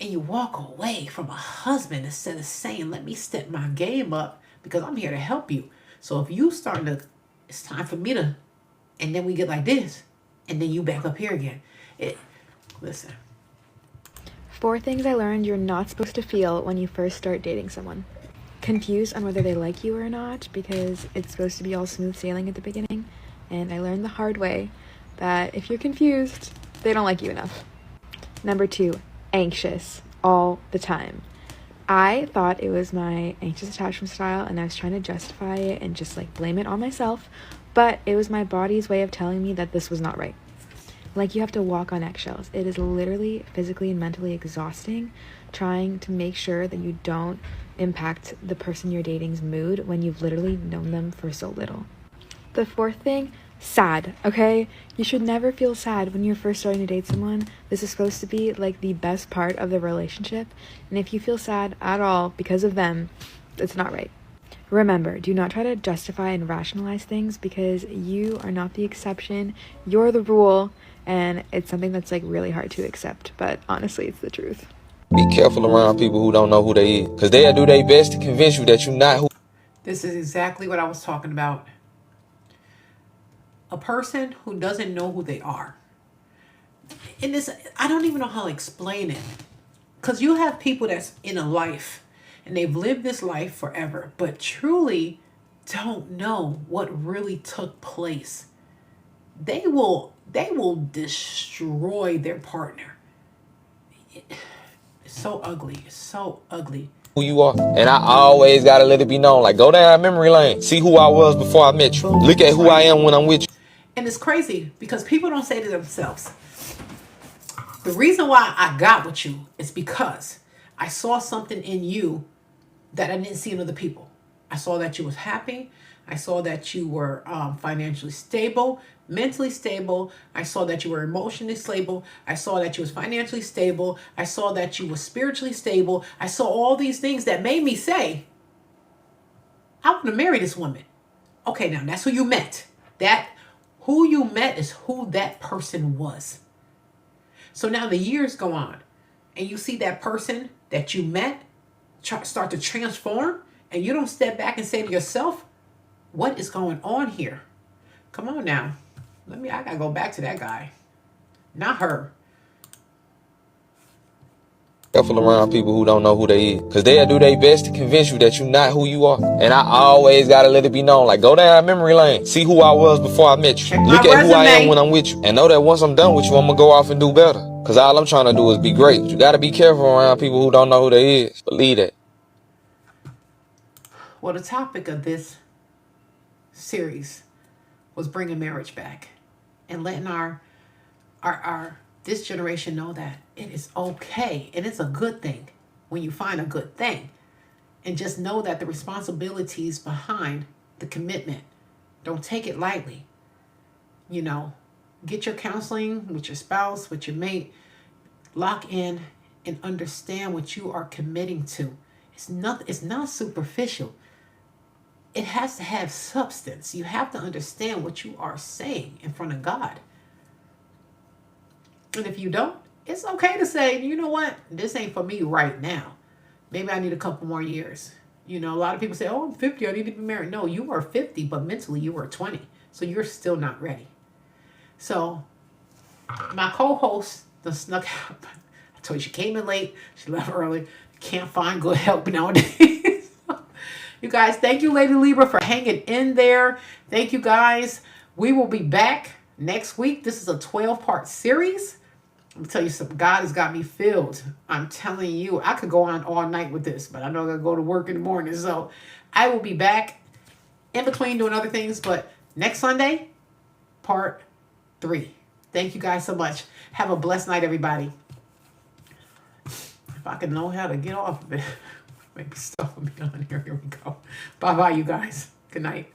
and you walk away from a husband instead of saying, let me step my game up because I'm here to help you. So if you starting to, it's time for me to, and then we get like this, and then you back up here again. Listen. 4 things I learned you're not supposed to feel when you first start dating someone. Confused on whether they like you or not, because it's supposed to be all smooth sailing at the beginning. And I learned the hard way that if you're confused, they don't like you enough. Number 2, anxious all the time. I thought it was my anxious attachment style and I was trying to justify it and just like blame it on myself, but it was my body's way of telling me that this was not right. Like you have to walk on eggshells. It is literally physically and mentally exhausting trying to make sure that you don't impact the person you're dating's mood when you've literally known them for so little. The 4th thing, sad, okay? You should never feel sad when you're first starting to date someone. This is supposed to be like the best part of the relationship. And if you feel sad at all because of them, it's not right. Remember, do not try to justify and rationalize things because you are not the exception. You're the rule. And it's something that's like really hard to accept. But honestly, it's the truth. Be careful around people who don't know who they is. Because they'll do their best to convince you that you're not who. This is exactly what I was talking about. A person who doesn't know who they are. And this, I don't even know how to explain it. Because you have people that's in a life and they've lived this life forever, but truly don't know what really took place. They will destroy their partner. It's so ugly. It's so ugly. who you are. And I always gotta let it be known. Like, go down memory lane. See who I was before I met you. Look at who I am when I'm with you. And it's crazy because people don't say to themselves, the reason why I got with you is because I saw something in you that I didn't see in other people. I saw that you was happy. I saw that you were financially stable, mentally stable. I saw that you were emotionally stable. I saw that you was financially stable. I saw that you were spiritually stable. I saw all these things that made me say, I want to marry this woman. Okay, now that's who you met. That who you met is who that person was. So now the years go on and you see that person that you met start to transform, and you don't step back and say to yourself, what is going on here? Come on now. I gotta go back to that guy. Not her. Careful around people who don't know who they is. Because they'll do their best to convince you that you're not who you are. And I always gotta let it be known. Like, go down memory lane. See who I was before I met you. Look at who I am when I'm with you. And know that once I'm done with you, I'm gonna go off and do better. Because all I'm trying to do is be great. You gotta be careful around people who don't know who they is. Believe that. Well, the topic of this series was bringing marriage back and letting our this generation know that it is okay and it's a good thing when you find a good thing, and just know that the responsibilities behind the commitment, don't take it lightly. You know, get your counseling with your spouse, with your mate, lock in and understand what you are committing to. It's not superficial. It has to have substance. You have to understand what you are saying in front of God. And if you don't, it's okay to say, you know what? This ain't for me right now. Maybe I need a couple more years. You know, a lot of people say, oh, I'm 50. I need to be married. No, you are 50, but mentally you were 20. So you're still not ready. So my co-host snuck out. I told you she came in late. She left early. Can't find good help nowadays. You guys, thank you, Lady Libra, for hanging in there. Thank you, guys. We will be back next week. This is a 12-part series. Let me tell you something. God has got me filled. I'm telling you, I could go on all night with this, but I know I'm going to go to work in the morning. So I will be back in between doing other things. But next Sunday, part 3. Thank you guys so much. Have a blessed night, everybody. If I could know how to get off of it. Maybe stuff will be on here. Here we go. Bye-bye, you guys. Good night.